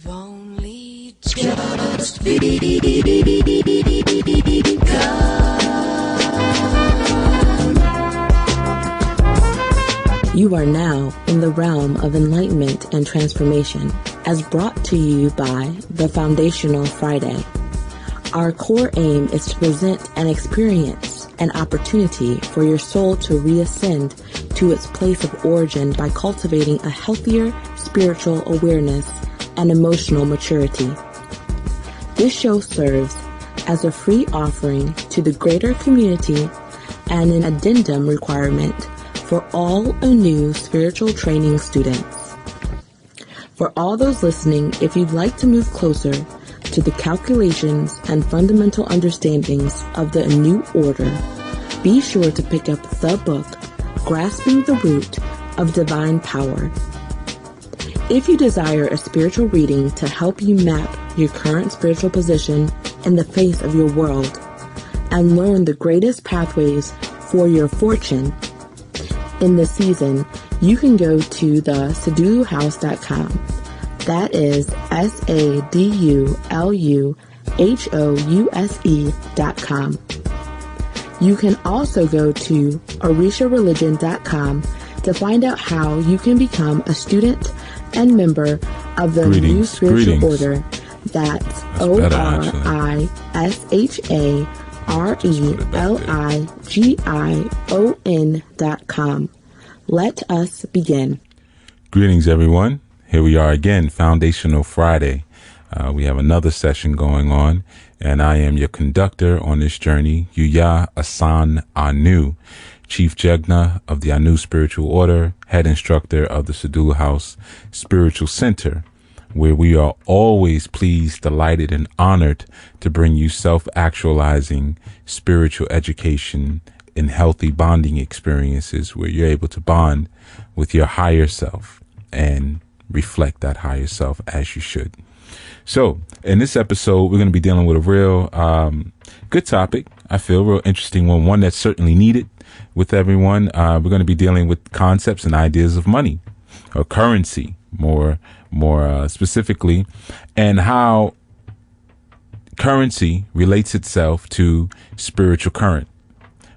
only just begun. You are now in the realm of enlightenment and transformation, as brought to you by the Foundational Friday. Our core aim is to present an experience, an opportunity for your soul to reascend to its place of origin by cultivating a healthier spiritual awareness and emotional maturity. This show serves as a free offering to the greater community and an addendum requirement for all ANU spiritual training students. For all those listening, if you'd like to move closer to the calculations and fundamental understandings of the ANU order, be sure to pick up the book, Grasping the Root of Divine Power. If you desire a spiritual reading to help you map your current spiritual position in the face of your world and learn the greatest pathways for your fortune in this season, you can go to the saduluhouse.com. That is SADULUHOUSE.com. You can also go to orishareligion.com to find out how you can become a student and member of the new spiritual order. That's ORISHARELIGION.com. Let us begin. Greetings, everyone. Here we are again, Foundational Friday. We have another session going on, and I am your conductor on this journey, Yuya Assaan-ANU, Chief Jegna of the ANU Spiritual Order, head instructor of the Sadulu House Spiritual Center, where we are always pleased, delighted, and honored to bring you self-actualizing spiritual education and healthy bonding experiences where you're able to bond with your higher self and reflect that higher self as you should. So in this episode, we're going to be dealing with a real good topic. I feel real interesting one that's certainly needed with everyone. We're going to be dealing with concepts and ideas of money or currency more specifically, and how currency relates itself to spiritual current.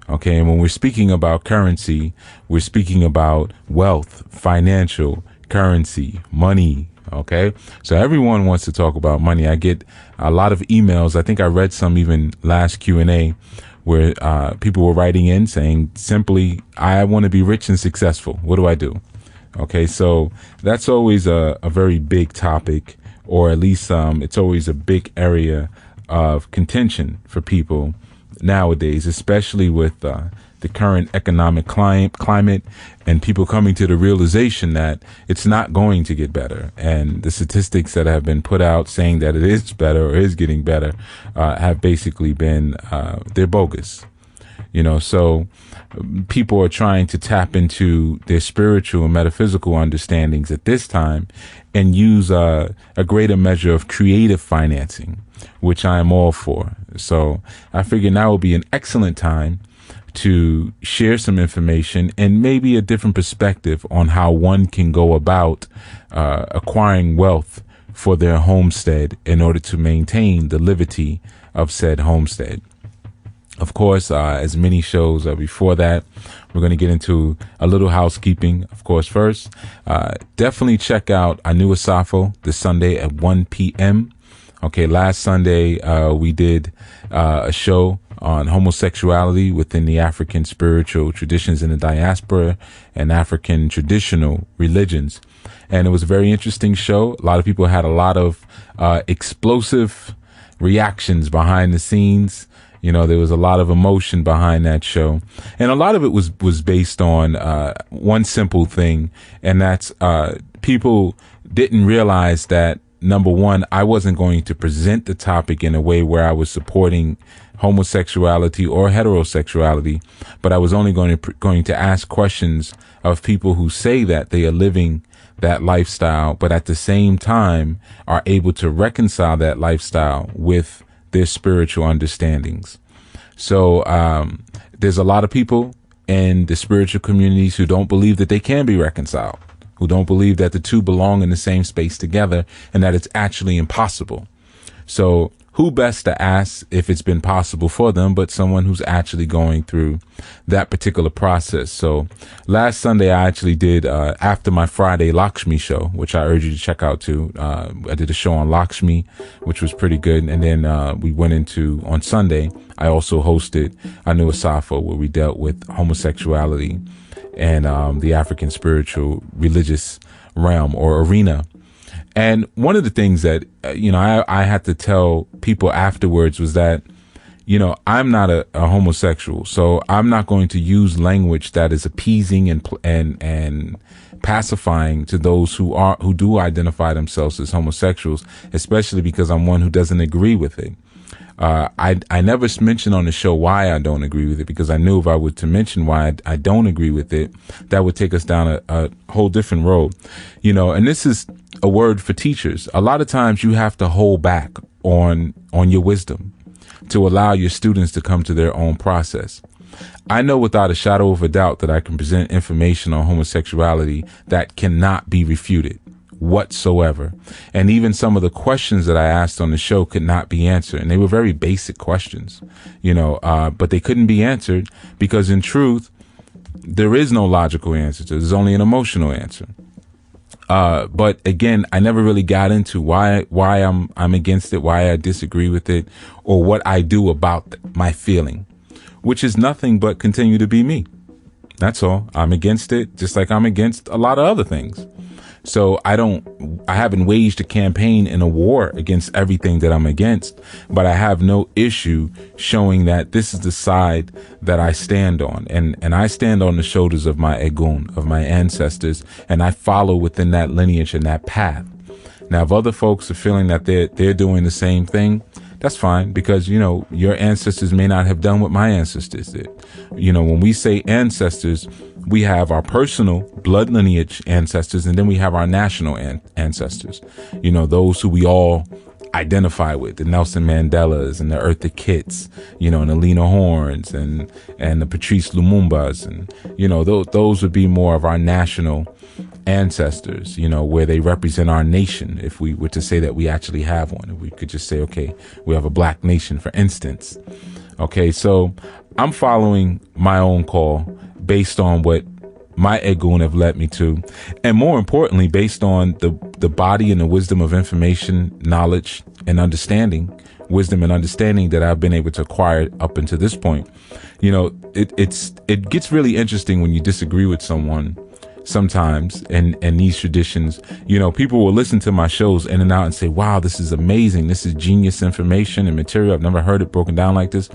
Okay. And when we're speaking about currency, we're speaking about wealth, financial currency, money. Okay. So everyone wants to talk about money. I get a lot of emails. I think I read some even last Q&A where people were writing in saying simply, I want to be rich and successful. What do I do? Okay. So that's always a very big topic, or at least it's always a big area of contention for people nowadays, especially with the current economic climate and people coming to the realization that it's not going to get better. And the statistics that have been put out saying that it is better or is getting better have basically been, they're bogus. So people are trying to tap into their spiritual and metaphysical understandings at this time and use a greater measure of creative financing, which I am all for. So I figure now will be an excellent time to share some information and maybe a different perspective on how one can go about acquiring wealth for their homestead in order to maintain the liberty of said homestead. Of course, as many shows before that, we're going to get into a little housekeeping. Of course, first, definitely check out ANU Asafo this Sunday at 1 p.m. Okay, last Sunday, we did a show on homosexuality within the African spiritual traditions in the diaspora and African traditional religions. And it was a very interesting show. A lot of people had a lot of explosive reactions behind the scenes. There was a lot of emotion behind that show. And a lot of it was based on one simple thing, and that's people didn't realize that, number one, I wasn't going to present the topic in a way where I was supporting homosexuality or heterosexuality, but I was only going to ask questions of people who say that they are living that lifestyle, but at the same time are able to reconcile that lifestyle with their spiritual understandings. So there's a lot of people in the spiritual communities who don't believe that they can be reconciled. who don't believe that the two belong in the same space together and that it's actually impossible. So who best to ask if it's been possible for them but someone who's actually going through that particular process. So last Sunday, I actually did, after my Friday Lakshmi show, which I urge you to check out too. I did a show on Lakshmi, which was pretty good. And then we went into, on Sunday, I also hosted Anu Asafo, where we dealt with homosexuality and the African spiritual religious realm or arena. And one of the things that, I had to tell people afterwards was that, I'm not a homosexual, so I'm not going to use language that is appeasing and pacifying to those who do identify themselves as homosexuals, especially because I'm one who doesn't agree with it. I never mentioned on the show why I don't agree with it, because I knew if I were to mention why I don't agree with it, that would take us down a whole different road, and this is a word for teachers. A lot of times you have to hold back on your wisdom to allow your students to come to their own process. I know without a shadow of a doubt that I can present information on homosexuality that cannot be refuted whatsoever. And even some of the questions that I asked on the show could not be answered. And they were very basic questions, but they couldn't be answered because in truth, there is no logical answer to it. There's only an emotional answer. But again, I never really got into why I'm against it, why I disagree with it, or what I do about my feeling, which is nothing but continue to be me. That's all. I'm against it, just like I'm against a lot of other things. So I haven't waged a campaign in a war against everything that I'm against, but I have no issue showing that this is the side that I stand on. And I stand on the shoulders of my Egun, of my ancestors, and I follow within that lineage and that path. Now, if other folks are feeling that they're doing the same thing, that's fine, because, your ancestors may not have done what my ancestors did. When we say ancestors, we have our personal blood lineage ancestors, and then we have our national ancestors, those who we all identify with, the Nelson Mandelas and the Eartha Kitts, and the Lena Horns and the Patrice Lumumbas. And, those would be more of our national ancestors, where they represent our nation. If we were to say that we actually have one, if we could just say, okay, we have a black nation, for instance. Okay, so I'm following my own call based on what my Egun have led me to, and more importantly, based on the body and the wisdom of information, knowledge, and understanding, wisdom and understanding that I've been able to acquire up until this point. It gets really interesting when you disagree with someone sometimes, and these traditions, people will listen to my shows in and out and say, wow, this is amazing. This is genius information and material. I've never heard it broken down like this.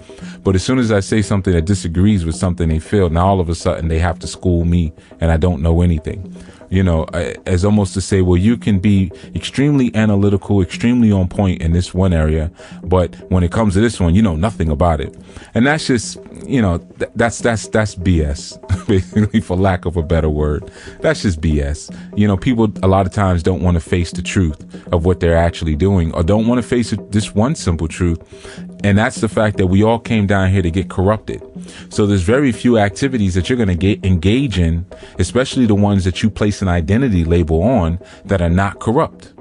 But as soon as I say something that disagrees with something they feel, now all of a sudden they have to school me and I don't know anything. As almost to say, well, you can be extremely analytical, extremely on point in this one area, but when it comes to this one, you know nothing about it. And that's just, that's BS, basically, for lack of a better word. That's just BS. People a lot of times don't want to face the truth of what they're actually doing, or don't want to face this one simple truth. And that's the fact that we all came down here to get corrupted. So there's very few activities that you're going to engage in, especially the ones that you place an identity label on, that are not corrupt.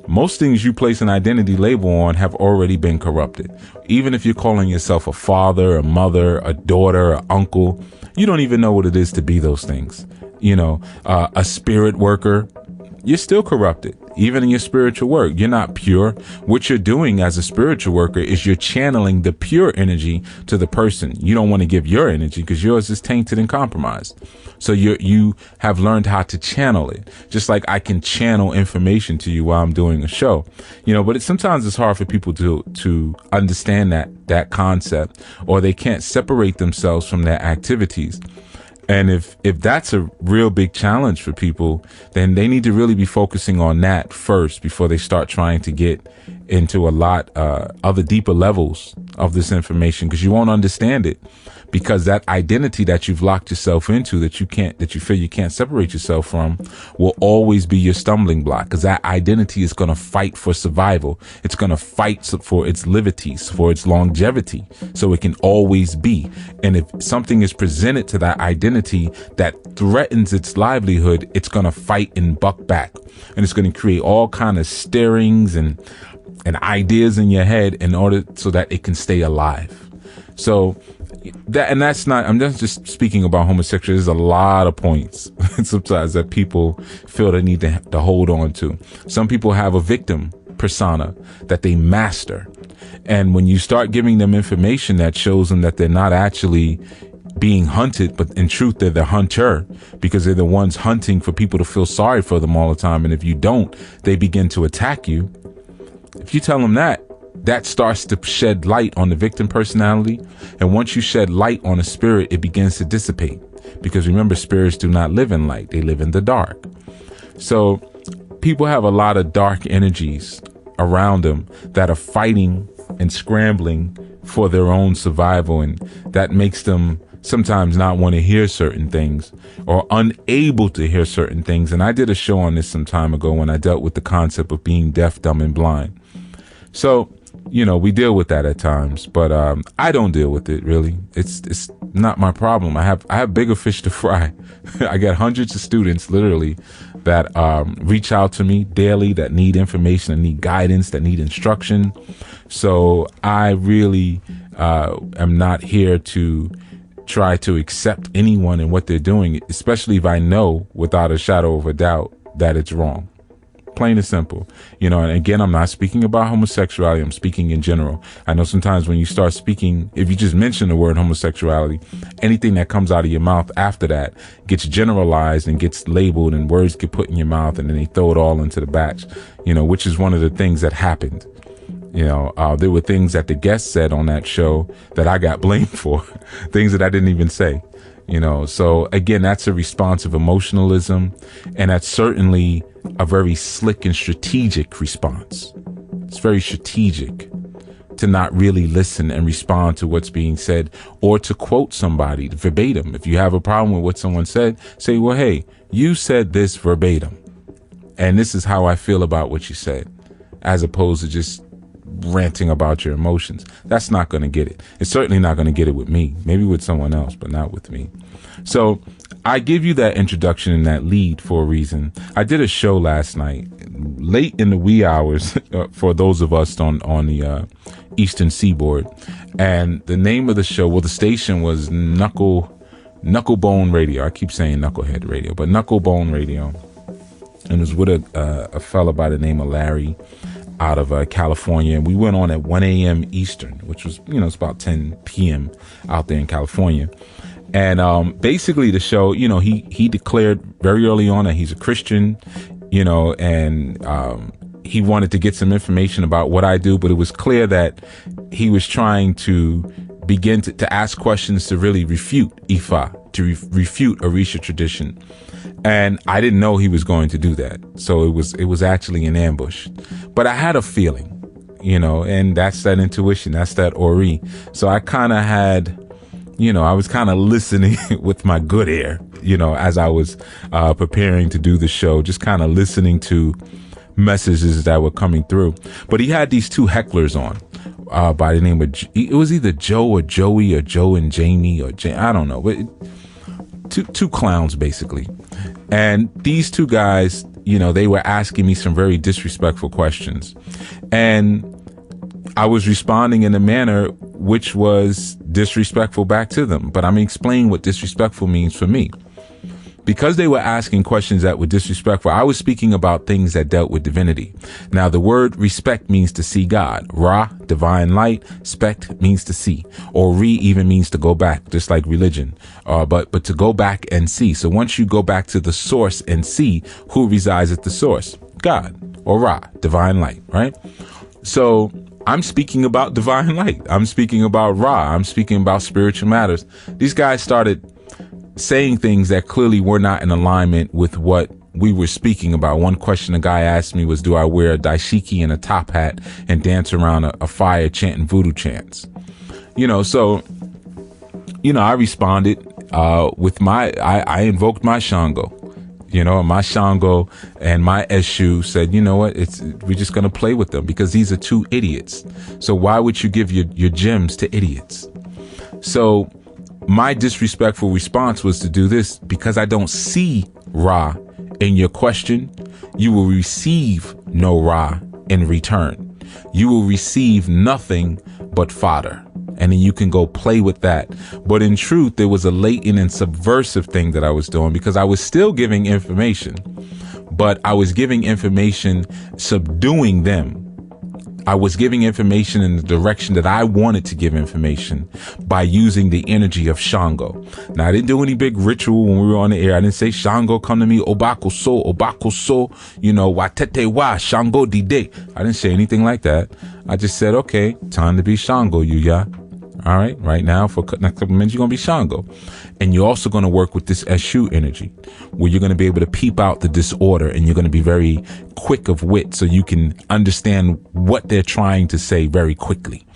Most things you place an identity label on have already been corrupted. Even if you're calling yourself a father, a mother, a daughter, an uncle, you don't even know what it is to be those things. A spirit worker, you're still corrupted. Even in your spiritual work, you're not pure. What you're doing as a spiritual worker is you're channeling the pure energy to the person. You don't want to give your energy because yours is tainted and compromised. So you have learned how to channel it. Just like I can channel information to you while I'm doing a show, but sometimes it's hard for people to understand that concept, or they can't separate themselves from their activities. And if that's a real big challenge for people, then they need to really be focusing on that first before they start trying to get into a lot other deeper levels of this information, because you won't understand it. because that identity that you've locked yourself into, that you feel you can't separate yourself from, will always be your stumbling block, because that identity is going to fight for survival. It's going to fight for its liberties, for its longevity, so it can always be. And if something is presented to that identity that threatens its livelihood, it's going to fight and buck back, and it's going to create all kind of stirrings and ideas in your head in order so that it can stay alive. So that's not, I'm just speaking about homosexuality. There's a lot of points sometimes that people feel they need to hold on to. Some people have a victim persona that they master. And when you start giving them information that shows them that they're not actually being hunted, but in truth, they're the hunter, because they're the ones hunting for people to feel sorry for them all the time. And if you don't, they begin to attack you. If you tell them that starts to shed light on the victim personality. And once you shed light on a spirit, it begins to dissipate. Because remember, spirits do not live in light. They live in the dark. So people have a lot of dark energies around them that are fighting and scrambling for their own survival. And that makes them sometimes not want to hear certain things, or unable to hear certain things. And I did a show on this some time ago when I dealt with the concept of being deaf, dumb, and blind. So, we deal with that at times, but I don't deal with it really. It's not my problem. I have bigger fish to fry. I got hundreds of students literally that reach out to me daily, that need information, that need guidance, that need instruction. So I really am not here to try to accept anyone and what they're doing, especially if I know without a shadow of a doubt that it's wrong. Plain and simple. And again, I'm not speaking about homosexuality. I'm speaking in general. I know sometimes when you start speaking, if you just mention the word homosexuality, anything that comes out of your mouth after that gets generalized and gets labeled, and words get put in your mouth, and then they throw it all into the batch, which is one of the things that happened. There were things that the guest said on that show that I got blamed for, things that I didn't even say. So again, that's a response of emotionalism, and that's certainly a very slick and strategic response. It's very strategic to not really listen and respond to what's being said, or to quote somebody verbatim. If you have a problem with what someone said, say, well, hey, you said this verbatim, and this is how I feel about what you said, as opposed to just ranting about your emotions. That's not going to get it. It's certainly not going to get it with me, maybe with someone else, but not with me. So I give you that introduction and that lead for a reason. I did a show last night, late in the wee hours, for those of us on the Eastern Seaboard. And the name of the show, well, the station was Knucklebone Radio. I keep saying Knucklehead Radio, but Knucklebone Radio. And it was with a fella by the name of Larry out of California. And we went on at 1 a.m. Eastern, which was, it's about 10 p.m. out there in California. And basically the show, he declared very early on that he's a Christian, and he wanted to get some information about what I do. But it was clear that he was trying to begin to ask questions to really refute Ifa, to refute Orisha tradition. And I didn't know he was going to do that. So it was actually an ambush. But I had a feeling, and that's that intuition. That's that Ori. So I kind of had, I was kind of listening with my good ear, as I was preparing to do the show, just kind of listening to messages that were coming through. But he had these two hecklers on by the name of, it was either Joe or Joey, or Joe and Jamie, or I don't know, but two clowns basically. And these two guys, they were asking me some very disrespectful questions, and I was responding in a manner which was disrespectful back to them. But I'm explaining what disrespectful means for me. Because they were asking questions that were disrespectful, I was speaking about things that dealt with divinity. Now, the word respect means to see God. Ra, divine light. Spect means to see. Or re even means to go back, just like religion. But to go back and see. So once you go back to the source and see who resides at the source, God, or Ra, divine light, right? So I'm speaking about divine light. I'm speaking about Ra. I'm speaking about spiritual matters. These guys started saying things that clearly were not in alignment with what we were speaking about. One question a guy asked me was, do I wear a daishiki and a top hat and dance around a fire chanting voodoo chants? So I responded with I invoked my Shango. My Shango and my Eshu said, you know what, we're just going to play with them because these are two idiots. So why would you give your gems to idiots? So my disrespectful response was to do this because I don't see Ra in your question. You will receive no Ra in return. You will receive nothing but fodder. And then you can go play with that. But in truth, there was a latent and subversive thing that I was doing because I was still giving information, but I was giving information subduing them. I was giving information in the direction that I wanted to give information by using the energy of Shango. Now, I didn't do any big ritual when we were on the air. I didn't say, Shango, come to me, Obako so, watete wa, Shango dide. I didn't say anything like that. I just said, okay, time to be Shango, Yuya. All right now, for next couple minutes, you're going to be Shango. And you're also going to work with this Eshu energy, where you're going to be able to peep out the disorder, and you're going to be very quick of wit so you can understand what they're trying to say very quickly.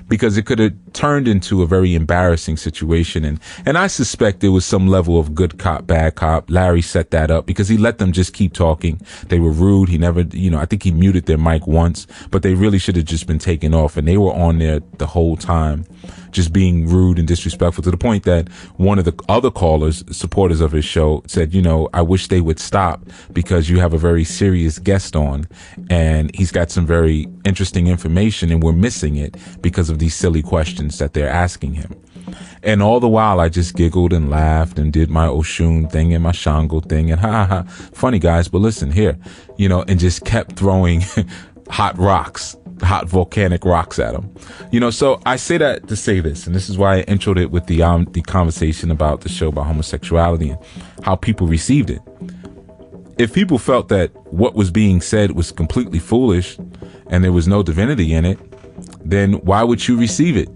Because it could have turned into a very embarrassing situation. And I suspect there was some level of good cop, bad cop. Larry set that up because he let them just keep talking. They were rude. He never, I think he muted their mic once, but they really should have just been taken off. And they were on there the whole time, just being rude and disrespectful, to the point that one of the other callers, supporters of his show, said, I wish they would stop because you have a very serious guest on and he's got some very interesting information and we're missing it because of these silly questions that they're asking him. And all the while I just giggled and laughed and did my Oshun thing and my Shango thing and ha ha ha, funny guys, but listen here, and just kept throwing hot volcanic rocks at him. So I say that to say this, and this is why I introed it with the conversation about the show about homosexuality and how people received it. If people felt that what was being said was completely foolish and there was no divinity in it, then why would you receive it?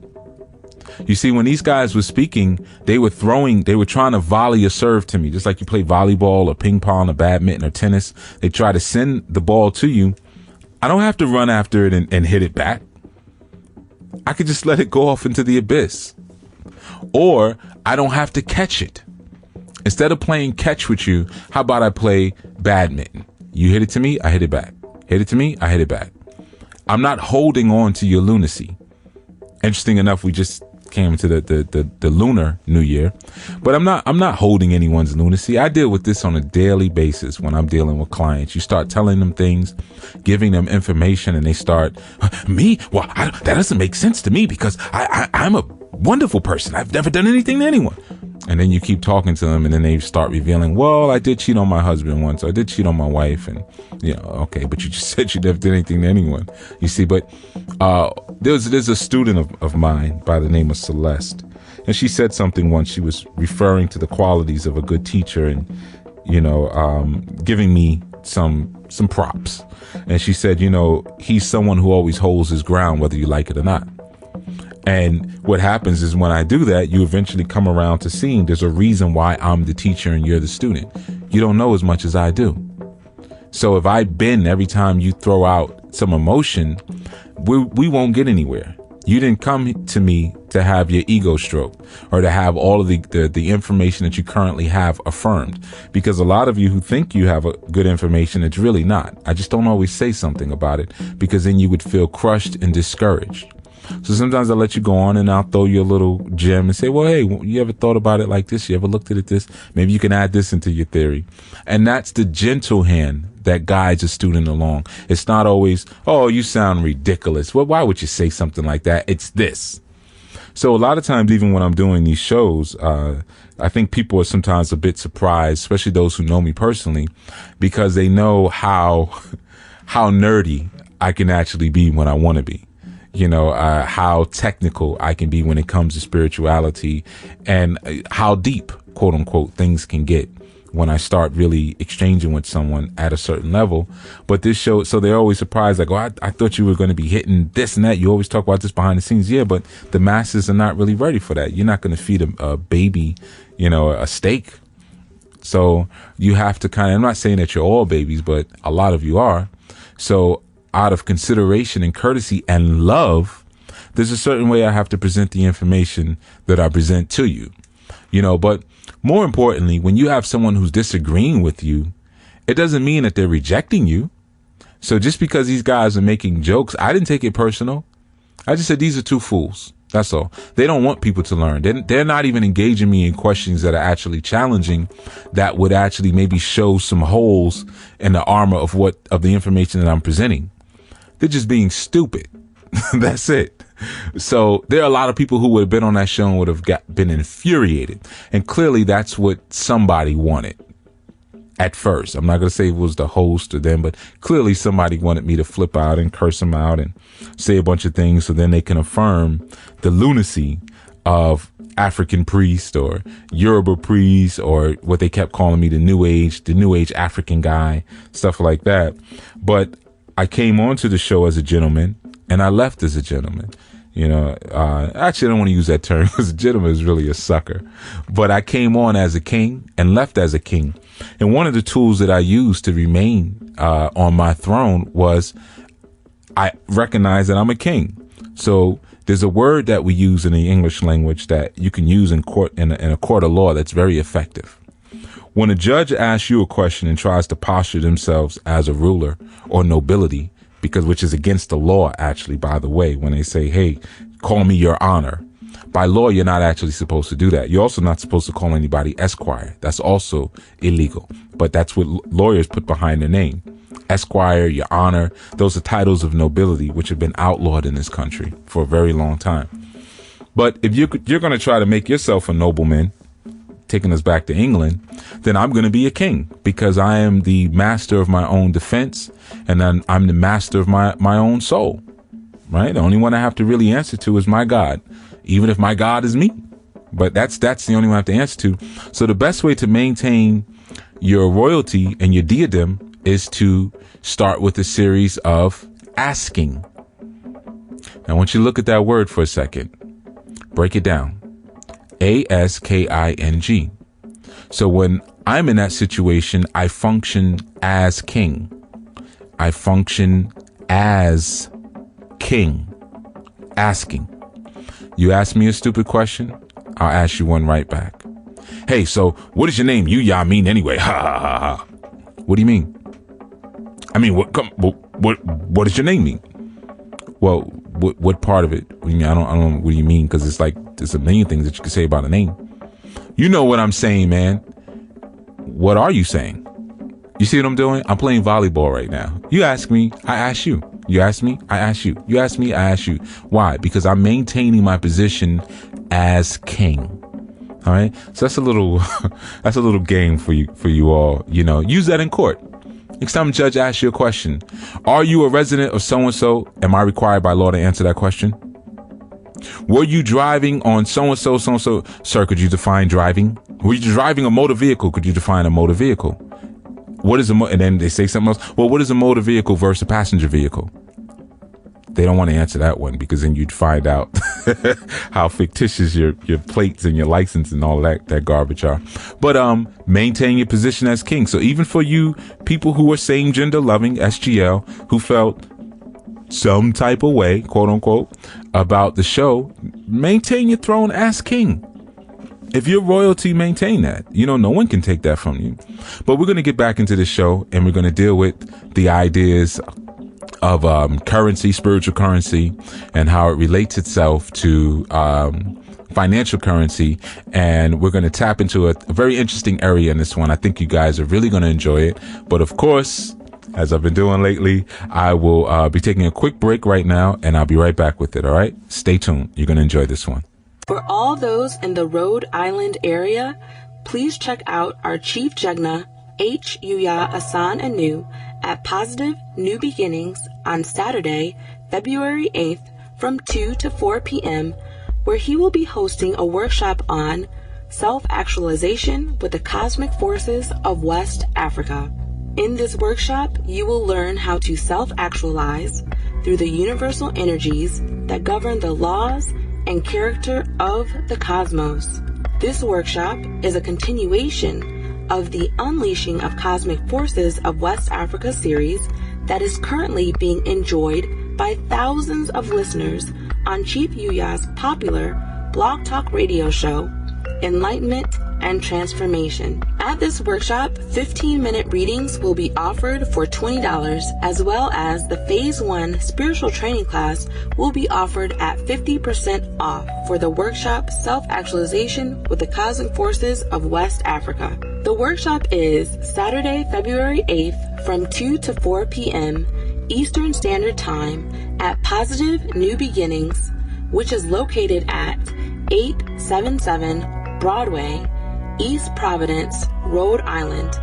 You see, when these guys were speaking, they were trying to volley a serve to me, just like you play volleyball or ping pong or badminton or tennis. They try to send the ball to you. I don't have to run after it and hit it back. I could just let it go off into the abyss. Or I don't have to catch it. Instead of playing catch with you, how about I play badminton? You hit it to me, I hit it back. Hit it to me, I hit it back. I'm not holding on to your lunacy. Interesting enough, we just came to the lunar new year, but I'm not holding anyone's lunacy. I deal with this on a daily basis when I'm dealing with clients. You start telling them things, giving them information, and they start, me? Well, that doesn't make sense to me because I'm a wonderful person. I've never done anything to anyone. And then you keep talking to them, and then they start revealing, well, I did cheat on my husband once. I did cheat on my wife. And, okay, but you just said you never did anything to anyone. You see, but there's a student of mine by the name of Celeste. And she said something once. She was referring to the qualities of a good teacher and, giving me some props. And she said, he's someone who always holds his ground, whether you like it or not. And what happens is when I do that, you eventually come around to seeing there's a reason why I'm the teacher and you're the student. You don't know as much as I do. So if I bend every time you throw out some emotion, we won't get anywhere. You didn't come to me to have your ego stroked or to have all of the information that you currently have affirmed. Because a lot of you who think you have a good information, it's really not. I just don't always say something about it because then you would feel crushed and discouraged. So sometimes I'll let you go on and I'll throw you a little gem and say, well, hey, you ever thought about it like this? You ever looked at it this? Maybe you can add this into your theory. And that's the gentle hand that guides a student along. It's not always, oh, you sound ridiculous. Well, why would you say something like that? It's this. So a lot of times, even when I'm doing these shows, I think people are sometimes a bit surprised, especially those who know me personally, because they know how nerdy I can actually be when I want to be. How technical I can be when it comes to spirituality and how deep, quote unquote, things can get when I start really exchanging with someone at a certain level. But this show, so they're always surprised, like, oh, I thought you were going to be hitting this and that. You always talk about this behind the scenes. Yeah, but the masses are not really ready for that. You're not going to feed a baby, a steak. So you have to I'm not saying that you're all babies, but a lot of you are. So out of consideration and courtesy and love, There's a certain way I have to present the information that I present to you, but more importantly, when you have someone who's disagreeing with you, it doesn't mean that they're rejecting you. So just because these guys are making jokes, I didn't take it personal. I just said, these are two fools. That's all. They don't want people to learn. They're not even engaging me in questions that are actually challenging, that would actually maybe show some holes in the armor of the information that I'm presenting. They're just being stupid. That's it. So there are a lot of people who would have been on that show and would have been infuriated. And clearly that's what somebody wanted at first. I'm not going to say it was the host or them, but clearly somebody wanted me to flip out and curse them out and say a bunch of things so then they can affirm the lunacy of African priest or Yoruba priest, or what they kept calling me, the new age African guy, stuff like that. But I came onto the show as a gentleman and I left as a gentleman. Actually, I don't want to use that term because a gentleman is really a sucker. But I came on as a king and left as a king. And one of the tools that I used to remain on my throne was I recognize that I'm a king. So there's a word that we use in the English language that you can use in court, in a court of law, that's very effective. When a judge asks you a question and tries to posture themselves as a ruler or nobility, which is against the law, actually, by the way, when they say, hey, call me your honor. By law, you're not actually supposed to do that. You're also not supposed to call anybody Esquire. That's also illegal. But that's what lawyers put behind their name. Esquire, your honor, those are titles of nobility, which have been outlawed in this country for a very long time. But if you're going to try to make yourself a nobleman, taking us back to England, then I'm going to be a king, because I am the master of my own defense, and then I'm the master of my own soul, right? The only one I have to really answer to is my God, even if my God is me. But that's the only one I have to answer to. So the best way to maintain your royalty and your diadem is to start with a series of asking. Now, I want you to look at that word for a second. Break it down. ASKING. So when I'm in that situation, I function as king. I function as king. Asking. You ask me a stupid question, I'll ask you one right back. Hey, so what does your name Yuya mean anyway? Ha ha ha ha. What do you mean? I mean, what does your name mean? Well, what part of it? What do you mean? I don't know what do you mean, because it's like there's a million things that you can say about a name. You know what I'm saying, man. What are you saying? You see what I'm doing? I'm playing volleyball right now. You ask me, I ask you. You ask me, I ask you. You ask me, I ask you. Why? Because I'm maintaining my position as king. All right. So that's a little game for you all. Use that in court. Next time a judge asks you a question, are you a resident of so-and-so? Am I required by law to answer that question? Were you driving on so-and-so, so-and-so? Sir, could you define driving? Were you driving a motor vehicle? Could you define a motor vehicle? What is and then they say something else. Well, what is a motor vehicle versus a passenger vehicle? They don't want to answer that one, because then you'd find out how fictitious your plates and your license and all that garbage are. But maintain your position as king. So even for you people who are same gender loving, SGL, who felt some type of way, quote unquote, about the show, maintain your throne as king. If you're royalty, maintain that. No one can take that from you. But we're going to get back into the show, and we're going to deal with the ideas of currency, spiritual currency, and how it relates itself to financial currency. And we're going to tap into a very interesting area in this one. I think you guys are really going to enjoy it. But of course, as I've been doing lately, I will be taking a quick break right now, and I'll be right back with it. All right? Stay tuned. You're going to enjoy this one. For all those in the Rhode Island area, please check out our Chief Jegna, Yuya Assaan-ANU, at Positive New Beginnings on Saturday, February 8th from 2 to 4 p.m., where he will be hosting a workshop on self-actualization with the cosmic forces of West Africa. In this workshop, you will learn how to self-actualize through the universal energies that govern the laws and character of the cosmos. This workshop is a continuation of the Unleashing of Cosmic Forces of West Africa series that is currently being enjoyed by thousands of listeners on Chief Yuya's popular blog talk radio show, Enlightenment and Transformation. At this workshop, 15-minute readings will be offered for $20, as well as the Phase 1 spiritual training class will be offered at 50% off for the workshop Self-Actualization with the Cosmic Forces of West Africa. The workshop is Saturday, February 8th from 2 to 4 p.m. Eastern Standard Time at Positive New Beginnings, which is located at 877 Broadway, East Providence, Rhode Island.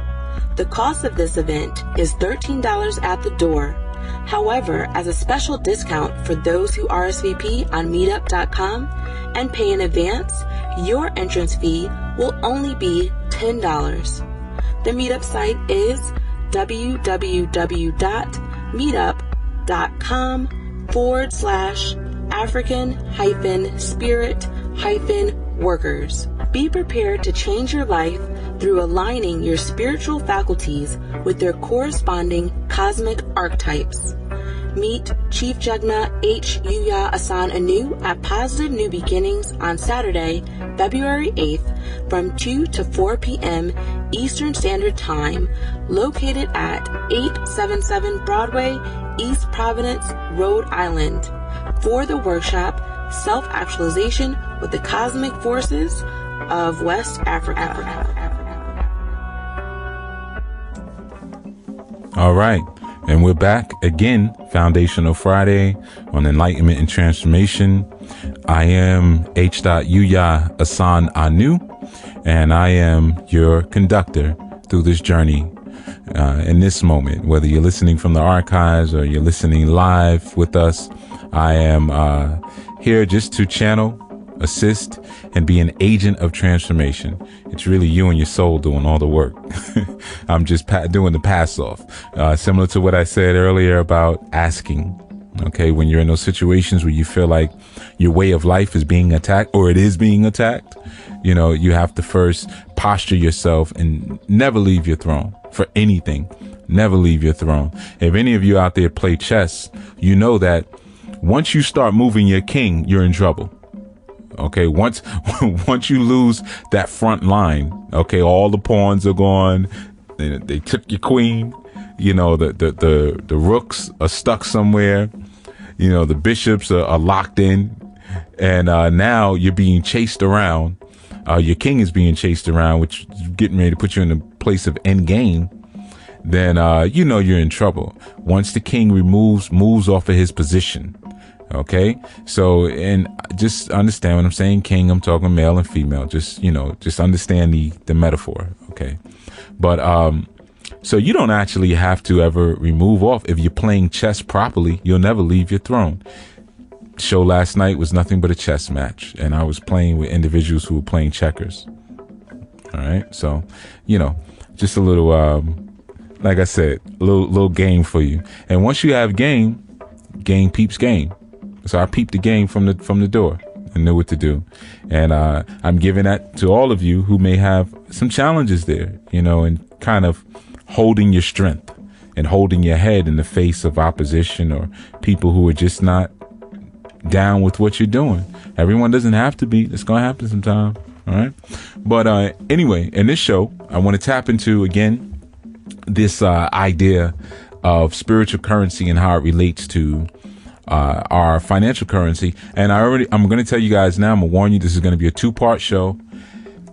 The cost of this event is $13 at the door. However, as a special discount for those who RSVP on meetup.com and pay in advance, your entrance fee will only be $10. The meetup site is www.meetup.com/African-spirit-workers. Be prepared to change your life through aligning your spiritual faculties with their corresponding cosmic archetypes. Meet Chief Jegna H. Yuya Assaan-ANU at Positive New Beginnings on Saturday, February 8th from 2 to 4 p.m. Eastern Standard Time, located at 877 Broadway, East Providence, Rhode Island, for the workshop Self-Actualization with the Cosmic Forces of West Africa. All right. And we're back again, Foundational Friday on Enlightenment and Transformation. I am H. Yuya Assaan-ANU, and I am your conductor through this journey in this moment. Whether you're listening from the archives or you're listening live with us, I am here just to channel, assist, and be an agent of transformation. It's really you and your soul doing all the work. I'm just doing the pass off. Similar to what I said earlier about asking. Okay, when you're in those situations where you feel like your way of life is being attacked, or it is being attacked, you know, you have to first posture yourself and never leave your throne for anything. Never leave your throne. If any of you out there play chess, you know that once you start moving your king, you're in trouble. Okay, once you lose that front line, okay, all the pawns are gone. They took your queen. You know, the rooks are stuck somewhere. You know, the bishops are locked in, and now you're being chased around. Your king is being chased around, which is getting ready to put you in a place of end game. Then you know you're in trouble. Once the king moves off of his position. Okay, so, and just understand when I'm saying king, I'm talking male and female. Just, you know, just understand the metaphor. Okay, but so you don't actually have to ever remove off. If you're playing chess properly, you'll never leave your throne. Show last night was nothing but a chess match, and I was playing with individuals who were playing checkers. All right, so, you know, just a little, like I said, a little game for you. And once you have game peeps game. So I peeped the game from the door and knew what to do. And I'm giving that to all of you who may have some challenges there, you know, and kind of holding your strength and holding your head in the face of opposition or people who are just not down with what you're doing. Everyone doesn't have to be. It's going to happen sometime. All right. But anyway, in this show, I want to tap into, again, this idea of spiritual currency and how it relates to our financial currency. And I'm going to tell you guys now, I'm going to warn you, this is going to be a 2-part show.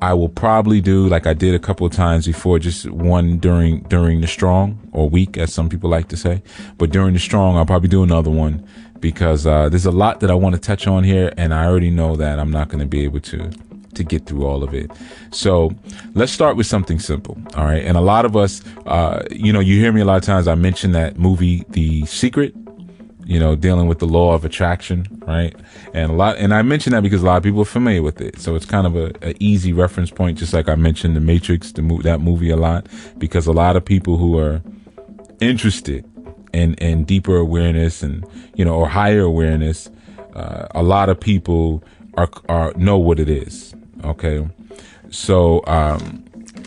I will probably do, like I did a couple of times before, just one during the strong, or week, as some people like to say. But during the strong, I'll probably do another one, because there's a lot that I want to touch on here, and I already know that I'm not going to be able to get through all of it. So let's start with something simple. All right. And a lot of us, you know, you hear me a lot of times, I mention that movie, The Secret, you know, dealing with the law of attraction, right? And I mention that because a lot of people are familiar with it. So it's kind of a easy reference point, just like I mentioned The Matrix, that movie a lot, because a lot of people who are interested in deeper awareness and, you know, or higher awareness, a lot of people are know what it is. Okay. So,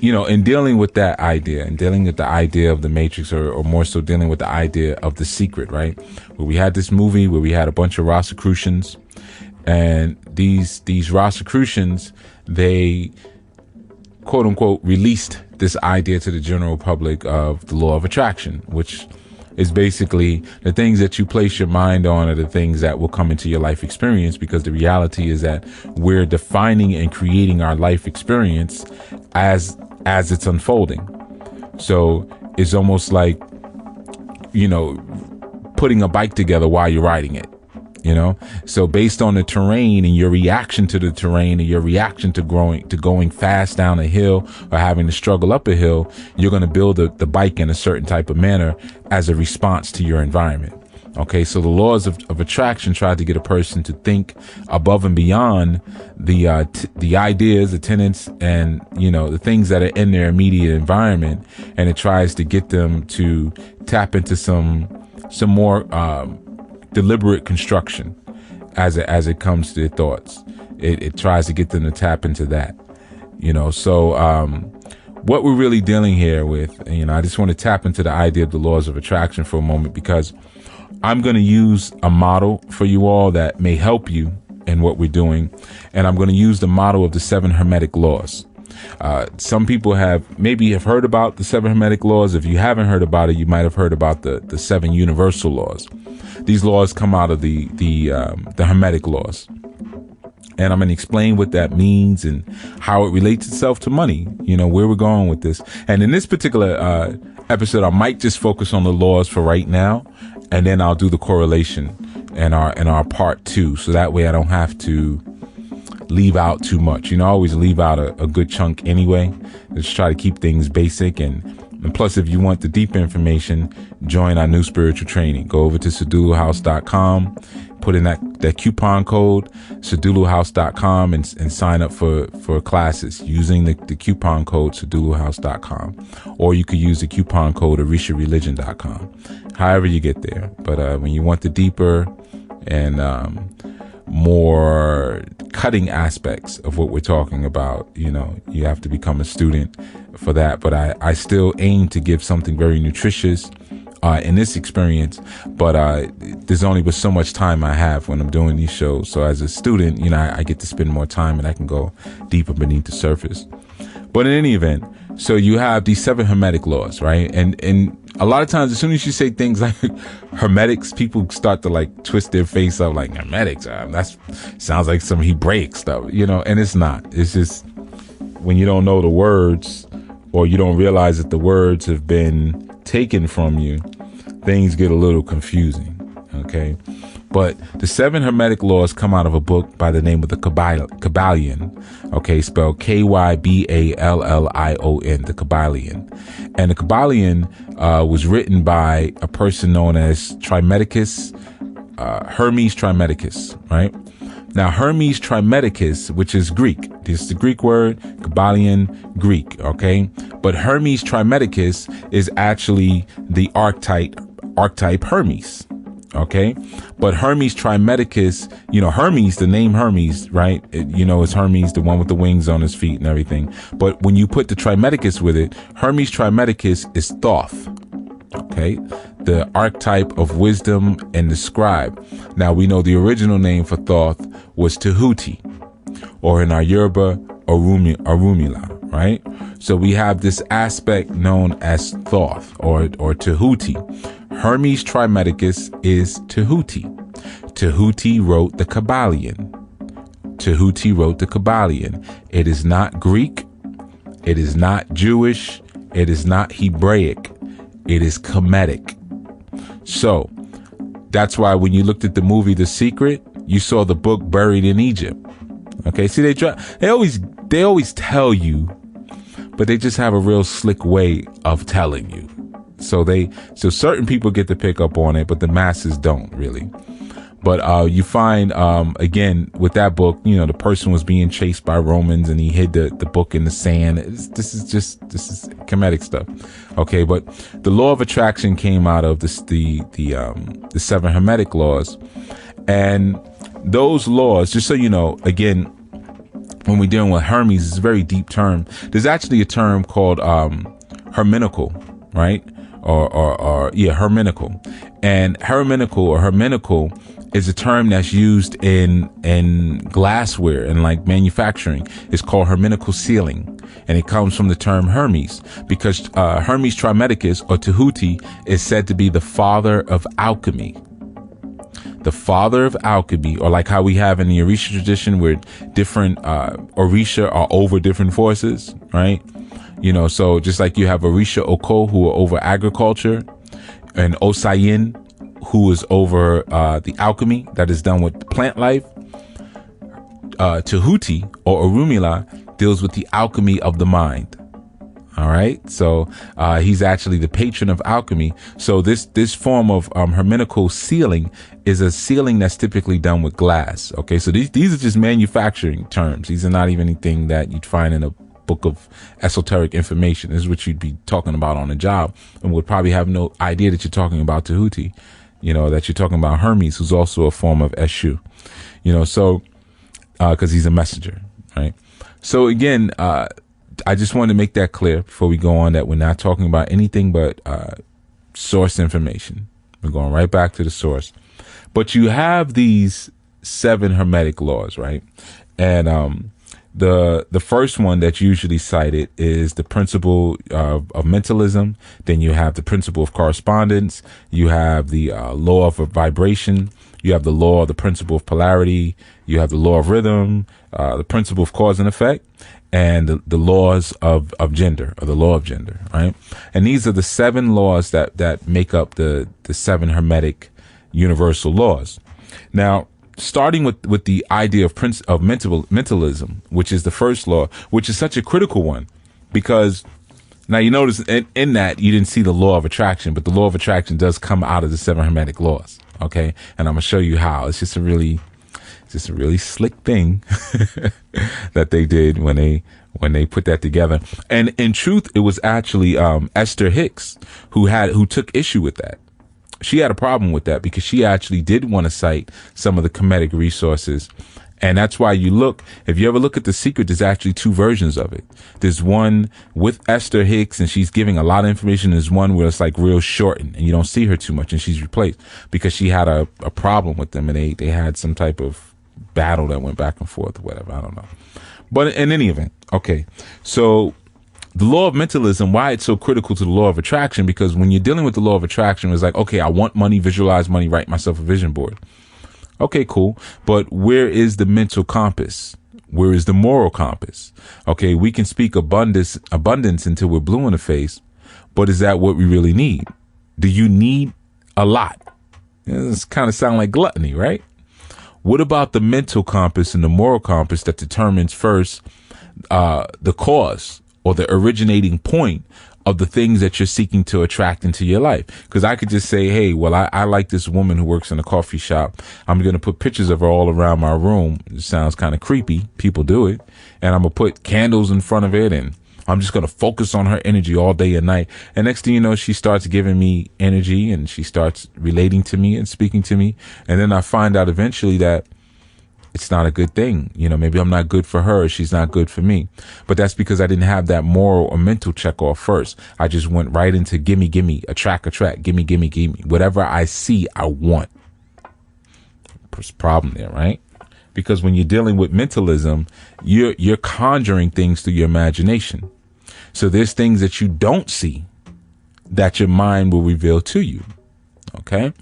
you know, in dealing with that idea and dealing with the idea of the Matrix, or more so dealing with the idea of The Secret, right? Where we had this movie where we had a bunch of Rosicrucians And these Rosicrucians, they quote unquote released this idea to the general public of the law of attraction, which is basically the things that you place your mind on are the things that will come into your life experience, because the reality is that we're defining and creating our life experience as it's unfolding. So it's almost like, putting a bike together while you're riding it. So based on the terrain and your reaction to the terrain and your reaction to going fast down a hill or having to struggle up a hill, you're going to build the bike in a certain type of manner as a response to your environment. Okay, so the laws of attraction try to get a person to think above and beyond the ideas, the tenets, and the things that are in their immediate environment, and it tries to get them to tap into some more deliberate construction as it comes to their thoughts. It tries to get them to tap into that. So what we're really dealing here with, I just want to tap into the idea of the laws of attraction for a moment, because I'm going to use a model for you all that may help you in what we're doing. And I'm going to use the model of the 7 hermetic laws. Some people maybe have heard about the 7 hermetic laws. If you haven't heard about it, you might have heard about the 7 universal laws. These laws come out of the hermetic laws. And I'm going to explain what that means and how it relates itself to money, where we're going with this. And in this particular episode, I might just focus on the laws for right now, and then I'll do the correlation in our part 2. So that way I don't have to leave out too much. I always leave out a good chunk anyway. Just try to keep things basic. And plus, if you want the deeper information, join our new spiritual training. Go over to saduluhouse.com, put in that coupon code, saduluhouse.com, and sign up for classes using the coupon code saduluhouse.com. Or you could use the coupon code orishareligion.com. However you get there. But when you want the deeper and more cutting aspects of what we're talking about, you have to become a student for that. But I still aim to give something very nutritious in this experience, but there's only but so much time I have when I'm doing these shows. So as a student, I get to spend more time and I can go deeper beneath the surface. But in any event, so you have these 7 hermetic laws, right? And a lot of times, as soon as you say things like hermetics, people start to twist their face up like hermetics. That sounds like some Hebraic stuff, and it's not. It's just when you don't know the words, or you don't realize that the words have been taken from you, things get a little confusing. Okay. But the 7 hermetic laws come out of a book by the name of the Kybalion. Okay, spelled Kybalion, the Kybalion. And the Kybalion was written by a person known as Hermes Trismegistus, right? Now, Hermes Trismegistus, which is Greek. This is the Greek word, Kybalion, Greek, okay? But Hermes Trismegistus is actually the archetype Hermes. Okay, but Hermes Trismegistus, Hermes, the name Hermes, right? It's Hermes, the one with the wings on his feet and everything. But when you put the Trismegistus with it, Hermes Trismegistus is Thoth. Okay, the archetype of wisdom and the scribe. Now we know the original name for Thoth was Tahuti, or in our Yoruba, Orunmila, right? So we have this aspect known as Thoth or Tahuti. Hermes Trismegistus is Tahuti. Tahuti wrote the Kybalion. It is not Greek. It is not Jewish. It is not Hebraic. It is Kemetic. So that's why when you looked at the movie The Secret, you saw the book Buried in Egypt. Okay, see, they always tell you, but they just have a real slick way of telling you. So certain people get to pick up on it, but the masses don't really. But you find again with that book, the person was being chased by Romans and he hid the book in the sand. This is Kemetic stuff. Okay, but the law of attraction came out of the 7 hermetic laws, and those laws, just so you know, again, when we're dealing with Hermes, it's a very deep term. There's actually a term called hermenical, right? Hermenical. And hermenical is a term that's used in glassware and like manufacturing. It's called hermetical sealing, and it comes from the term Hermes, because Hermes Trismegistus, or Tahuti, is said to be the father of alchemy. The father of alchemy, or like how we have in the Orisha tradition where different Orisha are over different forces, right? You know, so just like you have Orisha Oko, who are over agriculture, and Osayin, who is over the alchemy that is done with plant life. Tahuti, or Orunmila, deals with the alchemy of the mind. All right, so he's actually the patron of alchemy. So this form of hermetical sealing is a sealing that's typically done with glass. Okay, so these are just manufacturing terms. These are not even anything that you'd find in a book of esoteric information. This is what you'd be talking about on the job, and would probably have no idea that you're talking about Tahuti. You know, that you're talking about Hermes, who's also a form of Eshu. You know, so because he's a messenger, right? So again, I just wanted to make that clear before we go on, that we're not talking about anything but source information. We're going right back to the source. But you have these 7 hermetic laws, right? And the first one that's usually cited is the principle of mentalism. Then you have the principle of correspondence. You have the law of vibration. You have the law of the principle of polarity. You have the law of rhythm, the principle of cause and effect, and the laws of gender, or the law of gender, right? And these are the 7 laws that make up the 7 hermetic universal laws. Now, starting with the idea of mentalism, which is the first law, which is such a critical one, because now you notice in that you didn't see the law of attraction, but the law of attraction does come out of the 7 hermetic laws. Okay, and I'm gonna show you how. It's just a really slick thing that they did when they put that together. And in truth, it was actually Esther Hicks who took issue with that. She had a problem with that because she actually did want to cite some of the Kemetic resources. And that's why if you ever look at The Secret, there's actually 2 versions of it. There's one with Esther Hicks, and she's giving a lot of information. There's one where it's like real shortened, and you don't see her too much, and she's replaced because she had a problem with them, and they had some type of battle that went back and forth or whatever. I don't know. But in any event, okay. So the law of mentalism, why it's so critical to the law of attraction, because when you're dealing with the law of attraction, it's like, okay, I want money, visualize money, write myself a vision board. Okay, cool. But where is the mental compass? Where is the moral compass? Okay, we can speak abundance until we're blue in the face, but is that what we really need? Do you need a lot? This kind of sound like gluttony, right? What about the mental compass and the moral compass that determines first the cause or the originating point of the things that you're seeking to attract into your life? Because I could just say, hey, well, I like this woman who works in a coffee shop. I'm going to put pictures of her all around my room. It sounds kind of creepy. People do it. And I'm going to put candles in front of it, and I'm just going to focus on her energy all day and night. And next thing you know, she starts giving me energy, and she starts relating to me and speaking to me. And then I find out eventually that it's not a good thing. You know, maybe I'm not good for her. She's not good for me. But that's because I didn't have that moral or mental check off first. I just went right into gimme, attract, gimme. Whatever I see, I want. There's a problem there, right? Because when you're dealing with mentalism, you're conjuring things through your imagination. So there's things that you don't see that your mind will reveal to you. Okay?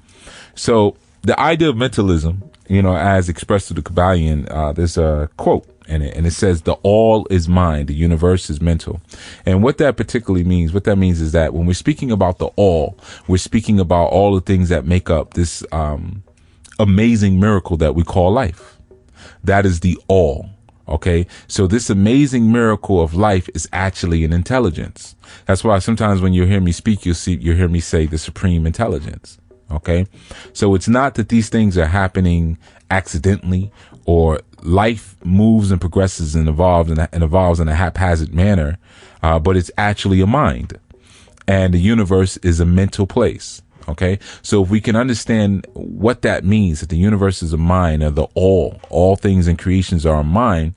So the idea of mentalism, you know, as expressed through the Kabbalion, there's a quote in it, and it says, the all is mind, the universe is mental. And what that particularly means, is that when we're speaking about the all, we're speaking about all the things that make up this amazing miracle that we call life. That is the all. Okay. So this amazing miracle of life is actually an intelligence. That's why sometimes when you hear me speak, you hear me say the supreme intelligence. Okay. So it's not that these things are happening accidentally, or life moves and progresses and evolves in a haphazard manner. But it's actually a mind, and the universe is a mental place. Okay. So if we can understand what that means, that the universe is a mind, or the all things and creations are a mind,